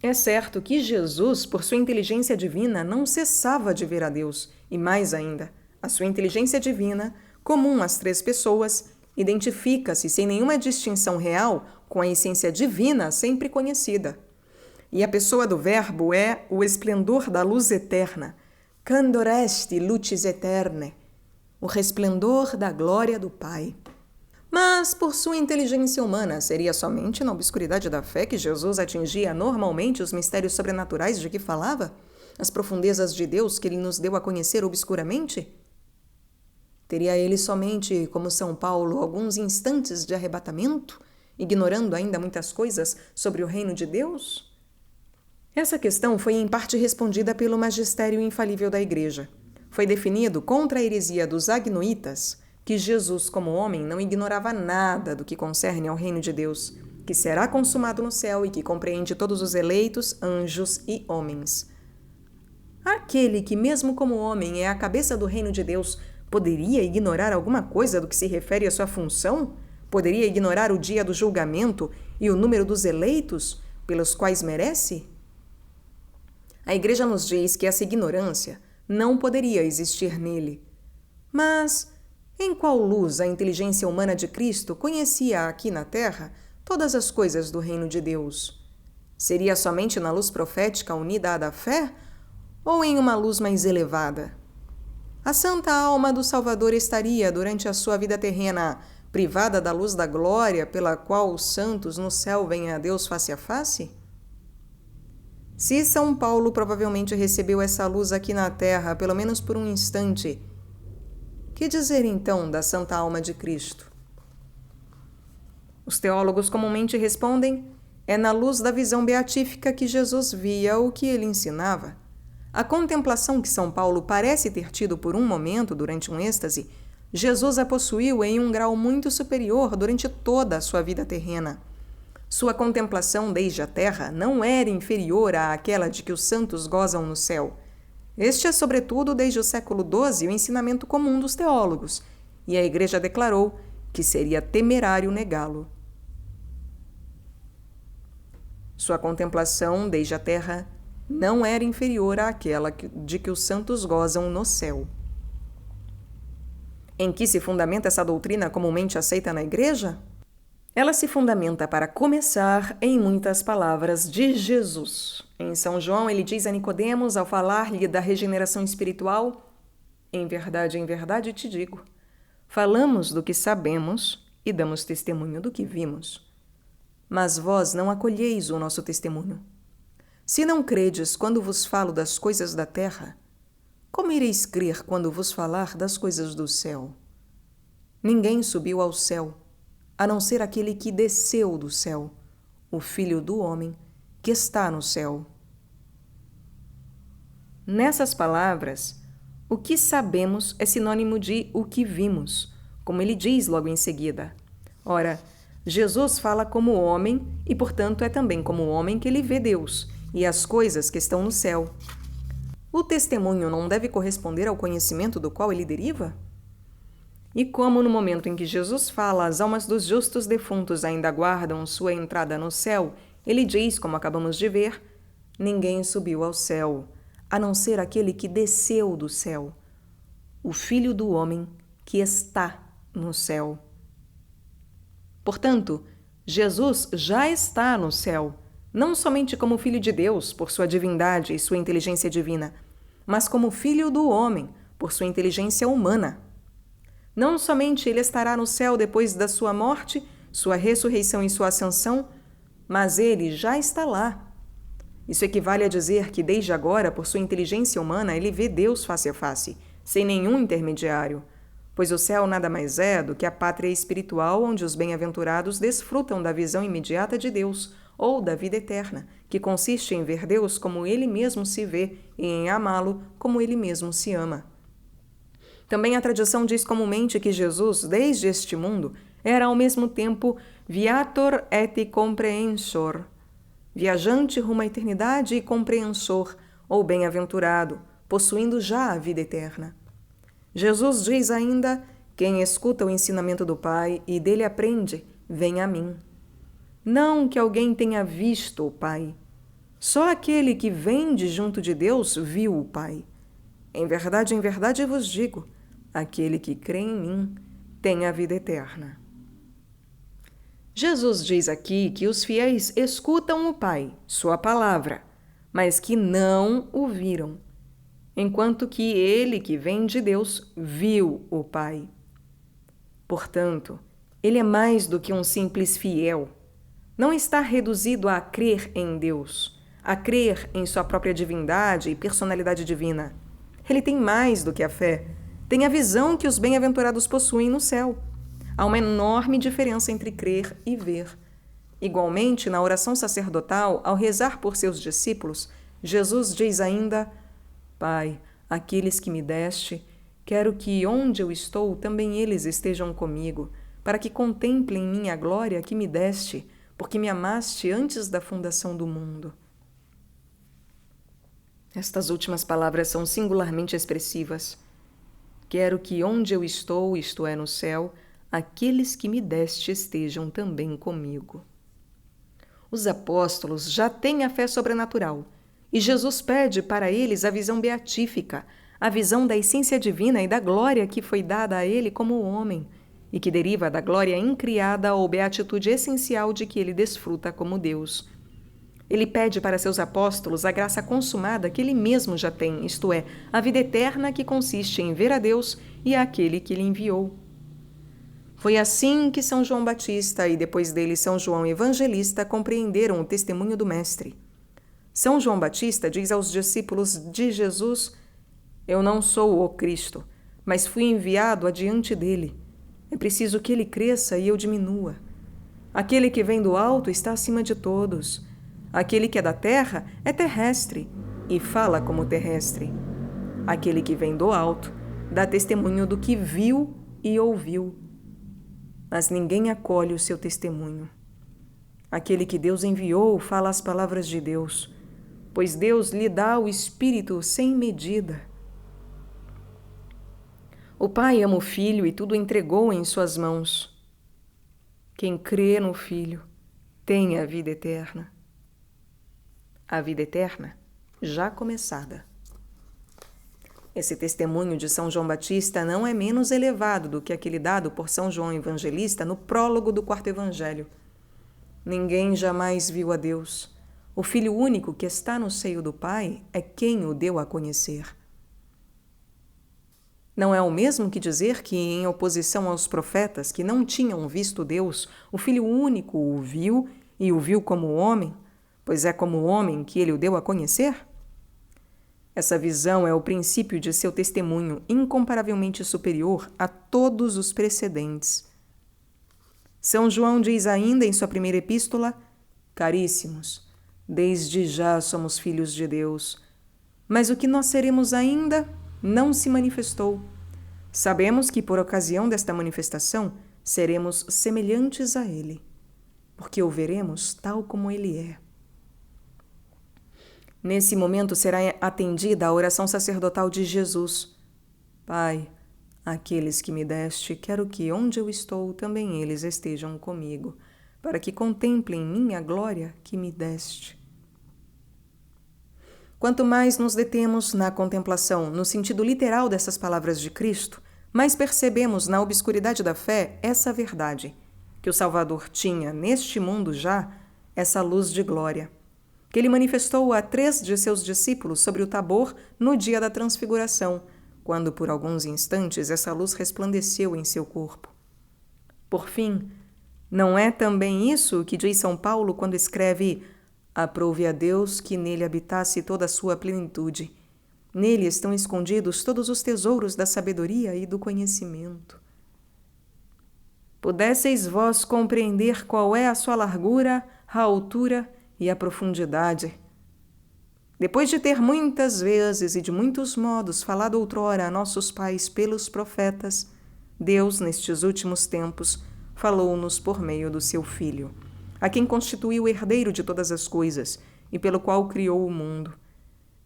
É certo que Jesus, por sua inteligência divina, não cessava de ver a Deus, e mais ainda, a sua inteligência divina, comum às três pessoas, identifica-se sem nenhuma distinção real com a essência divina sempre conhecida. E a pessoa do Verbo é o esplendor da luz eterna, candor est lucis aeternae, o resplendor da glória do Pai. Mas, por sua inteligência humana, seria somente na obscuridade da fé que Jesus atingia normalmente os mistérios sobrenaturais de que falava? As profundezas de Deus que ele nos deu a conhecer obscuramente? Teria ele somente, como São Paulo, alguns instantes de arrebatamento, ignorando ainda muitas coisas sobre o reino de Deus? Essa questão foi em parte respondida pelo magistério infalível da Igreja. Foi definido contra a heresia dos agnoitas que Jesus, como homem, não ignorava nada do que concerne ao reino de Deus, que será consumado no céu e que compreende todos os eleitos, anjos e homens. Aquele que, mesmo como homem, é a cabeça do reino de Deus, poderia ignorar alguma coisa do que se refere à sua função? Poderia ignorar o dia do julgamento e o número dos eleitos pelos quais merece? A Igreja nos diz que essa ignorância não poderia existir nele. Mas em qual luz a inteligência humana de Cristo conhecia aqui na Terra todas as coisas do reino de Deus? Seria somente na luz profética unida à da fé ou em uma luz mais elevada? A santa alma do Salvador estaria, durante a sua vida terrena, privada da luz da glória pela qual os santos no céu veem a Deus face a face? Se São Paulo provavelmente recebeu essa luz aqui na terra, pelo menos por um instante, que dizer então da santa alma de Cristo? Os teólogos comumente respondem: é na luz da visão beatífica que Jesus via o que ele ensinava. A contemplação que São Paulo parece ter tido por um momento durante um êxtase, Jesus a possuiu em um grau muito superior durante toda a sua vida terrena. Sua contemplação desde a terra não era inferior àquela de que os santos gozam no céu. Este é, sobretudo, desde o século XII, o ensinamento comum dos teólogos, e a Igreja declarou que seria temerário negá-lo. Sua contemplação desde a terra não era inferior àquela de que os santos gozam no céu. Em que se fundamenta essa doutrina comumente aceita na Igreja? Ela se fundamenta, para começar, em muitas palavras de Jesus. Em São João, ele diz a Nicodemos, ao falar-lhe da regeneração espiritual: em verdade te digo, falamos do que sabemos e damos testemunho do que vimos. Mas vós não acolheis o nosso testemunho. Se não credes quando vos falo das coisas da terra, como ireis crer quando vos falar das coisas do céu? Ninguém subiu ao céu, a não ser aquele que desceu do céu, o Filho do homem, que está no céu. Nessas palavras, o que sabemos é sinônimo de o que vimos, como ele diz logo em seguida. Ora, Jesus fala como homem e, portanto, é também como homem que ele vê Deus e as coisas que estão no céu. O testemunho não deve corresponder ao conhecimento do qual ele deriva? E como no momento em que Jesus fala, as almas dos justos defuntos ainda aguardam sua entrada no céu, ele diz, como acabamos de ver, ninguém subiu ao céu, a não ser aquele que desceu do céu, o Filho do homem que está no céu. Portanto, Jesus já está no céu, não somente como Filho de Deus, por sua divindade e sua inteligência divina, mas como Filho do homem, por sua inteligência humana. Não somente ele estará no céu depois da sua morte, sua ressurreição e sua ascensão, mas ele já está lá. Isso equivale a dizer que, desde agora, por sua inteligência humana, ele vê Deus face a face, sem nenhum intermediário, pois o céu nada mais é do que a pátria espiritual onde os bem-aventurados desfrutam da visão imediata de Deus, ou da vida eterna, que consiste em ver Deus como ele mesmo se vê e em amá-lo como ele mesmo se ama. Também a tradição diz comumente que Jesus, desde este mundo, era ao mesmo tempo viator et comprehensor, viajante rumo à eternidade e compreensor, ou bem-aventurado, possuindo já a vida eterna. Jesus diz ainda: quem escuta o ensinamento do Pai e dele aprende, vem a mim. Não que alguém tenha visto o Pai. Só aquele que vem de junto de Deus viu o Pai. Em verdade vos digo, aquele que crê em mim tem a vida eterna. Jesus diz aqui que os fiéis escutam o Pai, sua palavra, mas que não o viram, enquanto que ele que vem de Deus viu o Pai. Portanto, ele é mais do que um simples fiel. Não está reduzido a crer em Deus, a crer em sua própria divindade e personalidade divina. Ele tem mais do que a fé, tem a visão que os bem-aventurados possuem no céu. Há uma enorme diferença entre crer e ver. Igualmente, na oração sacerdotal, ao rezar por seus discípulos, Jesus diz ainda: Pai, aqueles que me deste, quero que onde eu estou também eles estejam comigo, para que contemplem em mim a glória que me deste, porque me amaste antes da fundação do mundo. Estas últimas palavras são singularmente expressivas. Quero que onde eu estou, isto é, no céu, aqueles que me deste estejam também comigo. Os apóstolos já têm a fé sobrenatural, e Jesus pede para eles a visão beatífica, a visão da essência divina e da glória que foi dada a ele como homem, e que deriva da glória incriada ou beatitude essencial de que ele desfruta como Deus. Ele pede para seus apóstolos a graça consumada que ele mesmo já tem, isto é, a vida eterna que consiste em ver a Deus e àquele que ele enviou. Foi assim que São João Batista e depois dele São João Evangelista compreenderam o testemunho do Mestre. São João Batista diz aos discípulos de Jesus: Eu não sou o Cristo, mas fui enviado adiante dele. É preciso que ele cresça e eu diminua. Aquele que vem do alto está acima de todos. Aquele que é da terra é terrestre e fala como terrestre. Aquele que vem do alto dá testemunho do que viu e ouviu. Mas ninguém acolhe o seu testemunho. Aquele que Deus enviou fala as palavras de Deus, pois Deus lhe dá o Espírito sem medida. O Pai ama o Filho e tudo entregou em suas mãos. Quem crê no Filho tem a vida eterna. A vida eterna já começada. Esse testemunho de São João Batista não é menos elevado do que aquele dado por São João Evangelista no prólogo do 4º Evangelho. Ninguém jamais viu a Deus. O Filho único que está no seio do Pai é quem o deu a conhecer. Não é o mesmo que dizer que, em oposição aos profetas que não tinham visto Deus, o Filho único o viu e o viu como homem, pois é como homem que ele o deu a conhecer? Essa visão é o princípio de seu testemunho incomparavelmente superior a todos os precedentes. São João diz ainda em sua primeira epístola: Caríssimos, desde já somos filhos de Deus, mas o que nós seremos ainda não se manifestou. Sabemos que por ocasião desta manifestação seremos semelhantes a Ele, porque o veremos tal como Ele é. Nesse momento será atendida a oração sacerdotal de Jesus. Pai, aqueles que me deste, quero que onde eu estou também eles estejam comigo, para que contemplem em mim a glória que me deste. Quanto mais nos detemos na contemplação, no sentido literal dessas palavras de Cristo, mais percebemos na obscuridade da fé essa verdade, que o Salvador tinha, neste mundo já, essa luz de glória, que ele manifestou a 3 de seus discípulos sobre o Tabor no dia da transfiguração, quando por alguns instantes essa luz resplandeceu em seu corpo. Por fim, não é também isso que diz São Paulo quando escreve: Aprove a Deus que nele habitasse toda a sua plenitude. Nele estão escondidos todos os tesouros da sabedoria e do conhecimento. Pudesseis vós compreender qual é a sua largura, a altura e a profundidade. Depois de ter muitas vezes e de muitos modos falado outrora a nossos pais pelos profetas, Deus, nestes últimos tempos, falou-nos por meio do seu Filho, a quem constituiu o herdeiro de todas as coisas e pelo qual criou o mundo.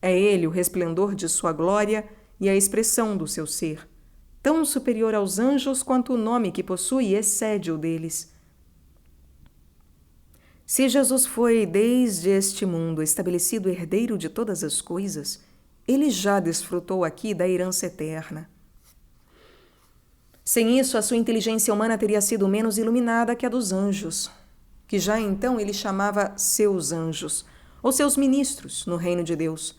É ele o resplendor de sua glória e a expressão do seu ser, tão superior aos anjos quanto o nome que possui excede o deles. Se Jesus foi, desde este mundo, estabelecido herdeiro de todas as coisas, ele já desfrutou aqui da herança eterna. Sem isso, a sua inteligência humana teria sido menos iluminada que a dos anjos, que já então ele chamava seus anjos, ou seus ministros no reino de Deus.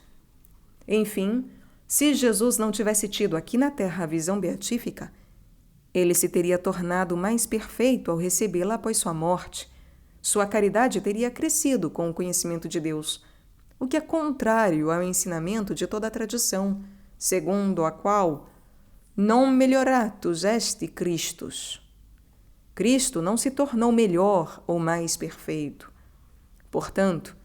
Enfim, se Jesus não tivesse tido aqui na terra a visão beatífica, ele se teria tornado mais perfeito ao recebê-la após sua morte. Sua caridade teria crescido com o conhecimento de Deus, o que é contrário ao ensinamento de toda a tradição, segundo a qual non melhoratus est Christus. Cristo não se tornou melhor ou mais perfeito. Portanto,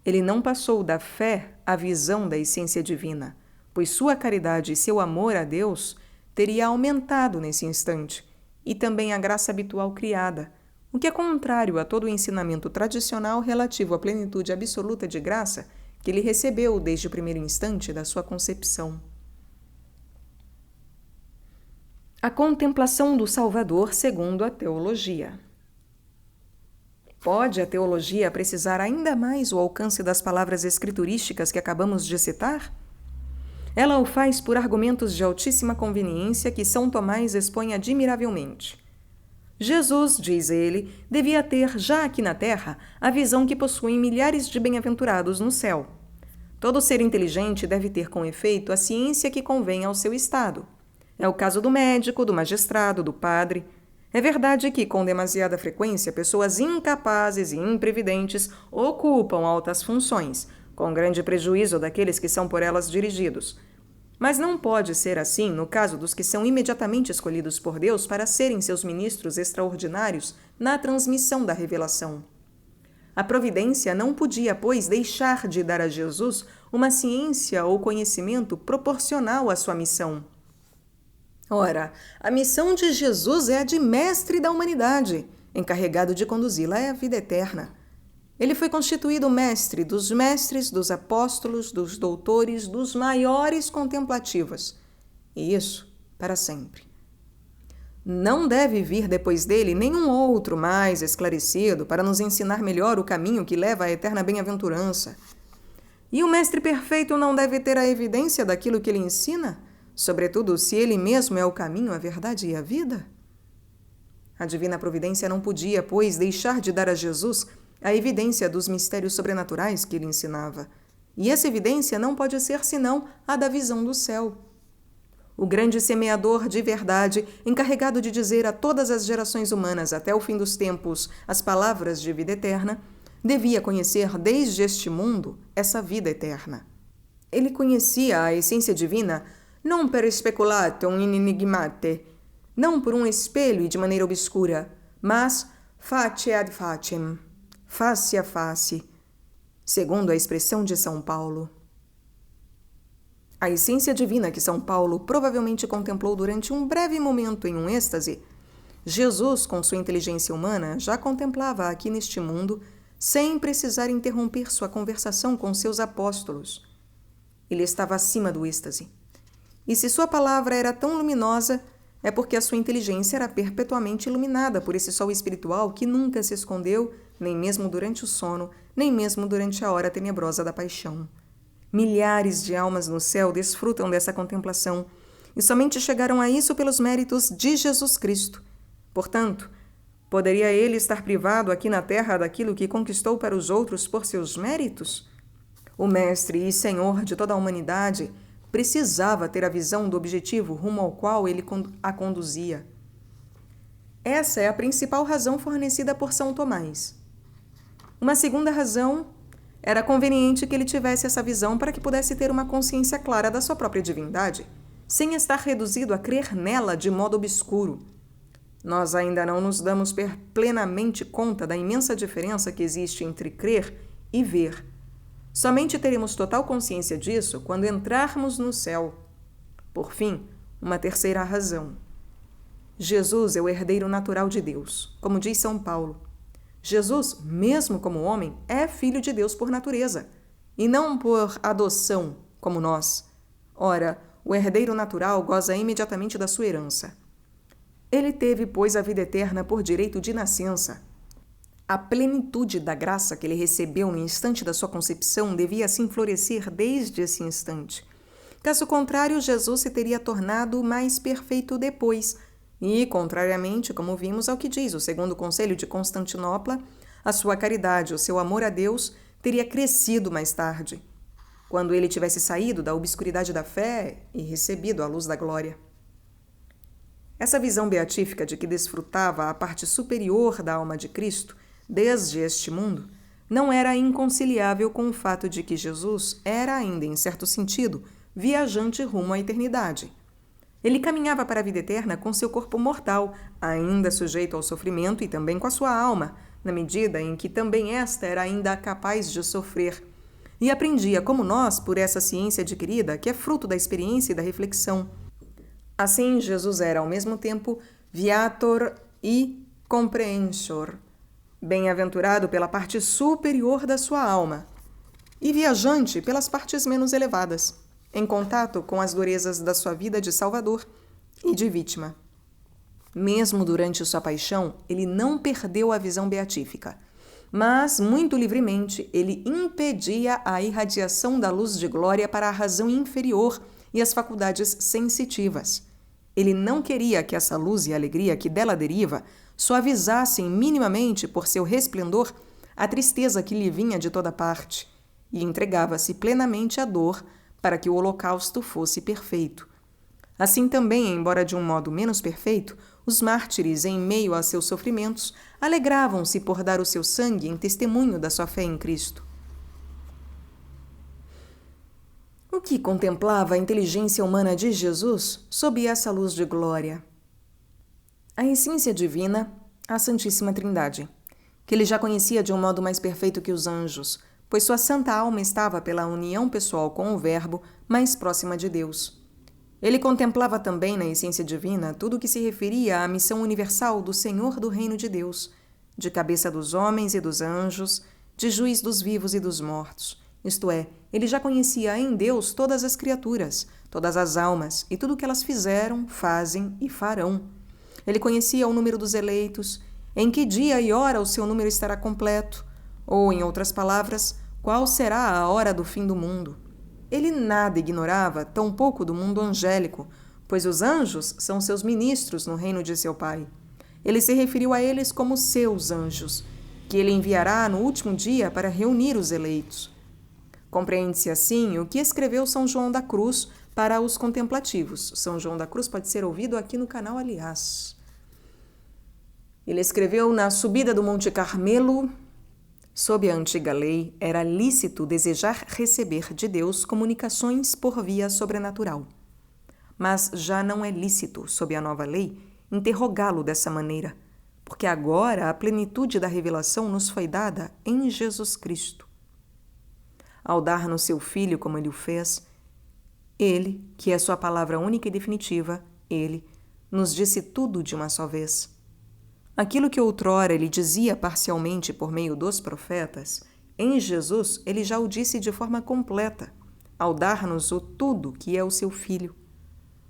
ele não passou da fé à visão da essência divina, pois sua caridade e seu amor a Deus teria aumentado nesse instante, e também a graça habitual criada, o que é contrário a todo o ensinamento tradicional relativo à plenitude absoluta de graça que ele recebeu desde o primeiro instante da sua concepção. A contemplação do Salvador segundo a teologia. Pode a teologia precisar ainda mais o alcance das palavras escriturísticas que acabamos de citar? Ela o faz por argumentos de altíssima conveniência que São Tomás expõe admiravelmente. Jesus, diz ele, devia ter já aqui na terra a visão que possuem milhares de bem-aventurados no céu. Todo ser inteligente deve ter com efeito a ciência que convém ao seu estado. É o caso do médico, do magistrado, do padre. É verdade que, com demasiada frequência, pessoas incapazes e imprevidentes ocupam altas funções, com grande prejuízo daqueles que são por elas dirigidos. Mas não pode ser assim no caso dos que são imediatamente escolhidos por Deus para serem seus ministros extraordinários na transmissão da revelação. A providência não podia, pois, deixar de dar a Jesus uma ciência ou conhecimento proporcional à sua missão. Ora, a missão de Jesus é a de mestre da humanidade, encarregado de conduzi-la à vida eterna. Ele foi constituído mestre, dos apóstolos, dos doutores, dos maiores contemplativos. E isso para sempre. Não deve vir depois dele nenhum outro mais esclarecido para nos ensinar melhor o caminho que leva à eterna bem-aventurança. E o mestre perfeito não deve ter a evidência daquilo que ele ensina, sobretudo se ele mesmo é o caminho, a verdade e a vida? A divina providência não podia, pois, deixar de dar a Jesus a evidência dos mistérios sobrenaturais que ele ensinava. E essa evidência não pode ser senão a da visão do céu. O grande semeador de verdade, encarregado de dizer a todas as gerações humanas até o fim dos tempos as palavras de vida eterna, devia conhecer desde este mundo essa vida eterna. Ele conhecia a essência divina non per speculatum in enigmate, não por um espelho e de maneira obscura, mas face ad facem, face a face, segundo a expressão de São Paulo. A essência divina que São Paulo provavelmente contemplou durante um breve momento em um êxtase, Jesus, com sua inteligência humana, já contemplava aqui neste mundo sem precisar interromper sua conversação com seus apóstolos. Ele estava acima do êxtase. E se sua palavra era tão luminosa, é porque a sua inteligência era perpetuamente iluminada por esse sol espiritual que nunca se escondeu, nem mesmo durante o sono, nem mesmo durante a hora tenebrosa da paixão. Milhares de almas no céu desfrutam dessa contemplação e somente chegaram a isso pelos méritos de Jesus Cristo. Portanto, poderia ele estar privado aqui na terra daquilo que conquistou para os outros por seus méritos? O Mestre e Senhor de toda a humanidade precisava ter a visão do objetivo rumo ao qual ele a conduzia. Essa é a principal razão fornecida por São Tomás. Uma segunda razão era conveniente que ele tivesse essa visão para que pudesse ter uma consciência clara da sua própria divindade, sem estar reduzido a crer nela de modo obscuro. Nós ainda não nos damos plenamente conta da imensa diferença que existe entre crer e ver. Somente teremos total consciência disso quando entrarmos no céu. Por fim, uma terceira razão. Jesus é o herdeiro natural de Deus, como diz São Paulo. Jesus, mesmo como homem, é filho de Deus por natureza, e não por adoção, como nós. Ora, o herdeiro natural goza imediatamente da sua herança. Ele teve, pois, a vida eterna por direito de nascença. A plenitude da graça que ele recebeu no instante da sua concepção devia assim florescer desde esse instante. Caso contrário, Jesus se teria tornado mais perfeito depois, e, contrariamente, como vimos ao que diz o segundo Concílio de Constantinopla, a sua caridade, o seu amor a Deus, teria crescido mais tarde, quando ele tivesse saído da obscuridade da fé e recebido a luz da glória. Essa visão beatífica de que desfrutava a parte superior da alma de Cristo, desde este mundo, não era inconciliável com o fato de que Jesus era ainda, em certo sentido, viajante rumo à eternidade. Ele caminhava para a vida eterna com seu corpo mortal, ainda sujeito ao sofrimento, e também com a sua alma, na medida em que também esta era ainda capaz de sofrer. E aprendia, como nós, por essa ciência adquirida, que é fruto da experiência e da reflexão. Assim, Jesus era, ao mesmo tempo, viator e comprehensor, bem-aventurado pela parte superior da sua alma, e viajante pelas partes menos elevadas, em contato com as durezas da sua vida de Salvador e de vítima. Mesmo durante sua paixão, ele não perdeu a visão beatífica, mas, muito livremente, ele impedia a irradiação da luz de glória para a razão inferior e as faculdades sensitivas. Ele não queria que essa luz e alegria que dela deriva suavizassem minimamente por seu resplendor a tristeza que lhe vinha de toda parte, e entregava-se plenamente à dor para que o holocausto fosse perfeito. Assim também, embora de um modo menos perfeito, os mártires, em meio a seus sofrimentos, alegravam-se por dar o seu sangue em testemunho da sua fé em Cristo. O que contemplava a inteligência humana de Jesus sob essa luz de glória? A essência divina, a Santíssima Trindade, que ele já conhecia de um modo mais perfeito que os anjos, pois sua santa alma estava, pela união pessoal com o Verbo, mais próxima de Deus. Ele contemplava também na essência divina tudo o que se referia à missão universal do Senhor do Reino de Deus, de cabeça dos homens e dos anjos, de juiz dos vivos e dos mortos. Isto é, ele já conhecia em Deus todas as criaturas, todas as almas e tudo o que elas fizeram, fazem e farão. Ele conhecia o número dos eleitos, em que dia e hora o seu número estará completo, ou, em outras palavras, qual será a hora do fim do mundo. Ele nada ignorava, tampouco do mundo angélico, pois os anjos são seus ministros no reino de seu Pai. Ele se referiu a eles como seus anjos, que ele enviará no último dia para reunir os eleitos. Compreende-se assim o que escreveu São João da Cruz para os contemplativos. São João da Cruz pode ser ouvido aqui no canal, aliás. Ele escreveu na subida do Monte Carmelo: Sob a antiga lei, era lícito desejar receber de Deus comunicações por via sobrenatural. Mas já não é lícito, sob a nova lei, interrogá-lo dessa maneira, porque agora a plenitude da revelação nos foi dada em Jesus Cristo. Ao dar-nos seu Filho como Ele o fez, Ele, que é sua palavra única e definitiva, Ele, nos disse tudo de uma só vez. Aquilo que outrora Ele dizia parcialmente por meio dos profetas, em Jesus Ele já o disse de forma completa, ao dar-nos o tudo que é o seu Filho.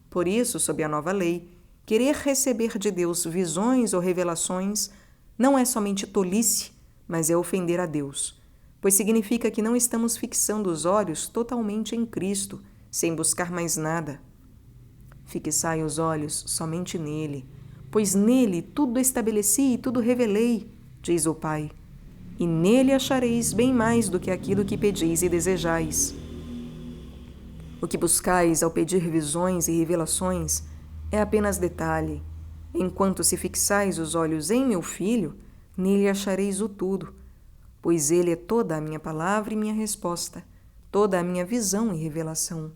Por isso, sob a nova lei, querer receber de Deus visões ou revelações não é somente tolice, mas é ofender a Deus, pois significa que não estamos fixando os olhos totalmente em Cristo, sem buscar mais nada. Fixai os olhos somente nele, pois nele tudo estabeleci e tudo revelei, diz o Pai, e nele achareis bem mais do que aquilo que pedis e desejais. O que buscais ao pedir visões e revelações é apenas detalhe. Enquanto se fixais os olhos em meu Filho, nele achareis o tudo, pois ele é toda a minha palavra e minha resposta, toda a minha visão e revelação.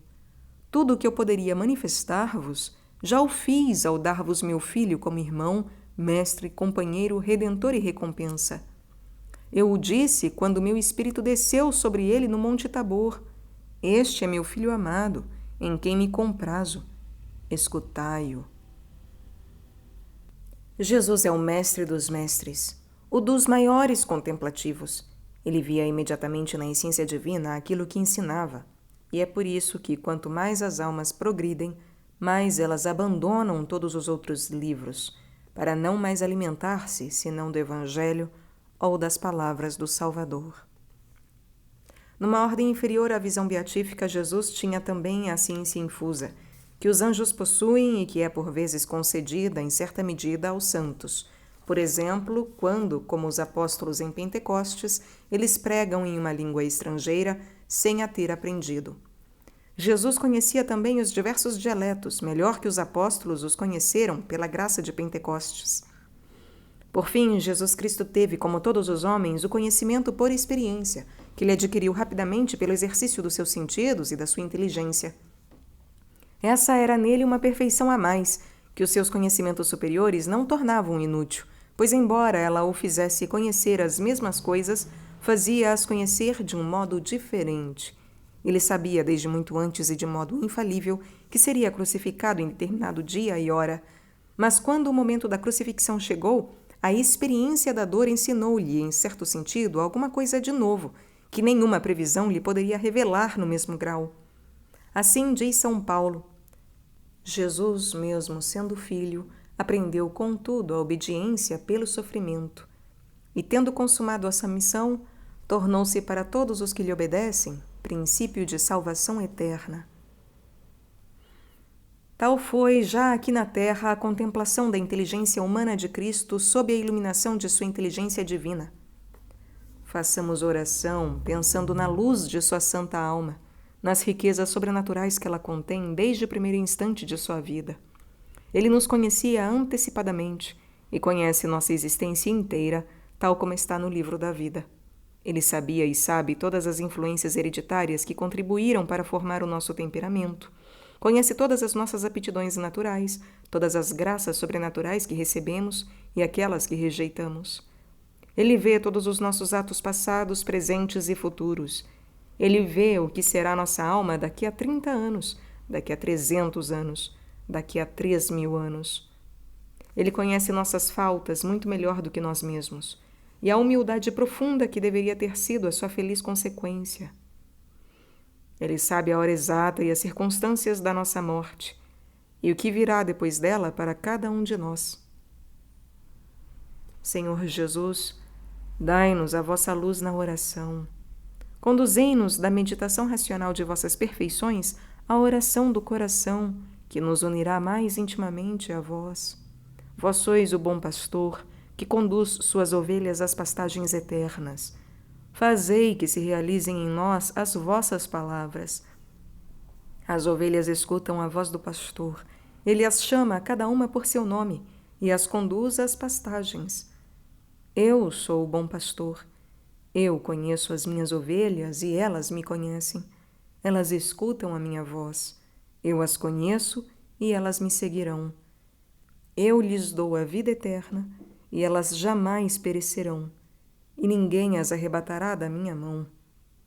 Tudo o que eu poderia manifestar-vos, já o fiz ao dar-vos meu Filho como irmão, mestre, companheiro, redentor e recompensa. Eu o disse quando meu Espírito desceu sobre ele no Monte Tabor. Este é meu Filho amado, em quem me comprazo. Escutai-o. Jesus é o mestre dos mestres, o dos maiores contemplativos. Ele via imediatamente na essência divina aquilo que ensinava, e é por isso que, quanto mais as almas progridem, mais elas abandonam todos os outros livros, para não mais alimentar-se senão do Evangelho ou das palavras do Salvador. Numa ordem inferior à visão beatífica, Jesus tinha também a ciência infusa, que os anjos possuem e que é por vezes concedida, em certa medida, aos santos. Por exemplo, quando, como os apóstolos em Pentecostes, eles pregam em uma língua estrangeira sem a ter aprendido. Jesus conhecia também os diversos dialetos, melhor que os apóstolos os conheceram pela graça de Pentecostes. Por fim, Jesus Cristo teve, como todos os homens, o conhecimento por experiência, que ele adquiriu rapidamente pelo exercício dos seus sentidos e da sua inteligência. Essa era nele uma perfeição a mais, que os seus conhecimentos superiores não tornavam inútil, pois, embora ela o fizesse conhecer as mesmas coisas, fazia-as conhecer de um modo diferente. Ele sabia, desde muito antes e de modo infalível, que seria crucificado em determinado dia e hora. Mas quando o momento da crucifixão chegou, a experiência da dor ensinou-lhe, em certo sentido, alguma coisa de novo, que nenhuma previsão lhe poderia revelar no mesmo grau. Assim diz São Paulo: Jesus, mesmo sendo filho, aprendeu contudo a obediência pelo sofrimento, e tendo consumado essa missão, tornou-se para todos os que lhe obedecem princípio de salvação eterna. Tal foi, já aqui na Terra, a contemplação da inteligência humana de Cristo sob a iluminação de sua inteligência divina. Façamos oração pensando na luz de sua santa alma, nas riquezas sobrenaturais que ela contém desde o primeiro instante de sua vida. Ele nos conhecia antecipadamente e conhece nossa existência inteira, tal como está no livro da vida. Ele sabia e sabe todas as influências hereditárias que contribuíram para formar o nosso temperamento. Conhece todas as nossas aptidões naturais, todas as graças sobrenaturais que recebemos e aquelas que rejeitamos. Ele vê todos os nossos atos passados, presentes e futuros. Ele vê o que será nossa alma daqui a 30 anos, daqui a 300 anos, daqui a 3.000 anos. Ele conhece nossas faltas muito melhor do que nós mesmos, e a humildade profunda que deveria ter sido a sua feliz consequência. Ele sabe a hora exata e as circunstâncias da nossa morte, e o que virá depois dela para cada um de nós. Senhor Jesus, dai-nos a vossa luz na oração. Conduzei-nos da meditação racional de vossas perfeições à oração do coração, que nos unirá mais intimamente a vós. Vós sois o bom pastor, que conduz suas ovelhas às pastagens eternas. Fazei que se realizem em nós as vossas palavras. As ovelhas escutam a voz do pastor. Ele as chama cada uma por seu nome e as conduz às pastagens. Eu sou o bom pastor. Eu conheço as minhas ovelhas e elas me conhecem. Elas escutam a minha voz. Eu as conheço e elas me seguirão. Eu lhes dou a vida eterna e elas jamais perecerão, e ninguém as arrebatará da minha mão.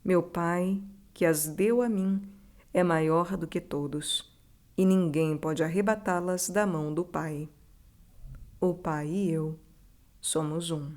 Meu Pai, que as deu a mim, é maior do que todos, e ninguém pode arrebatá-las da mão do Pai. O Pai e eu somos um.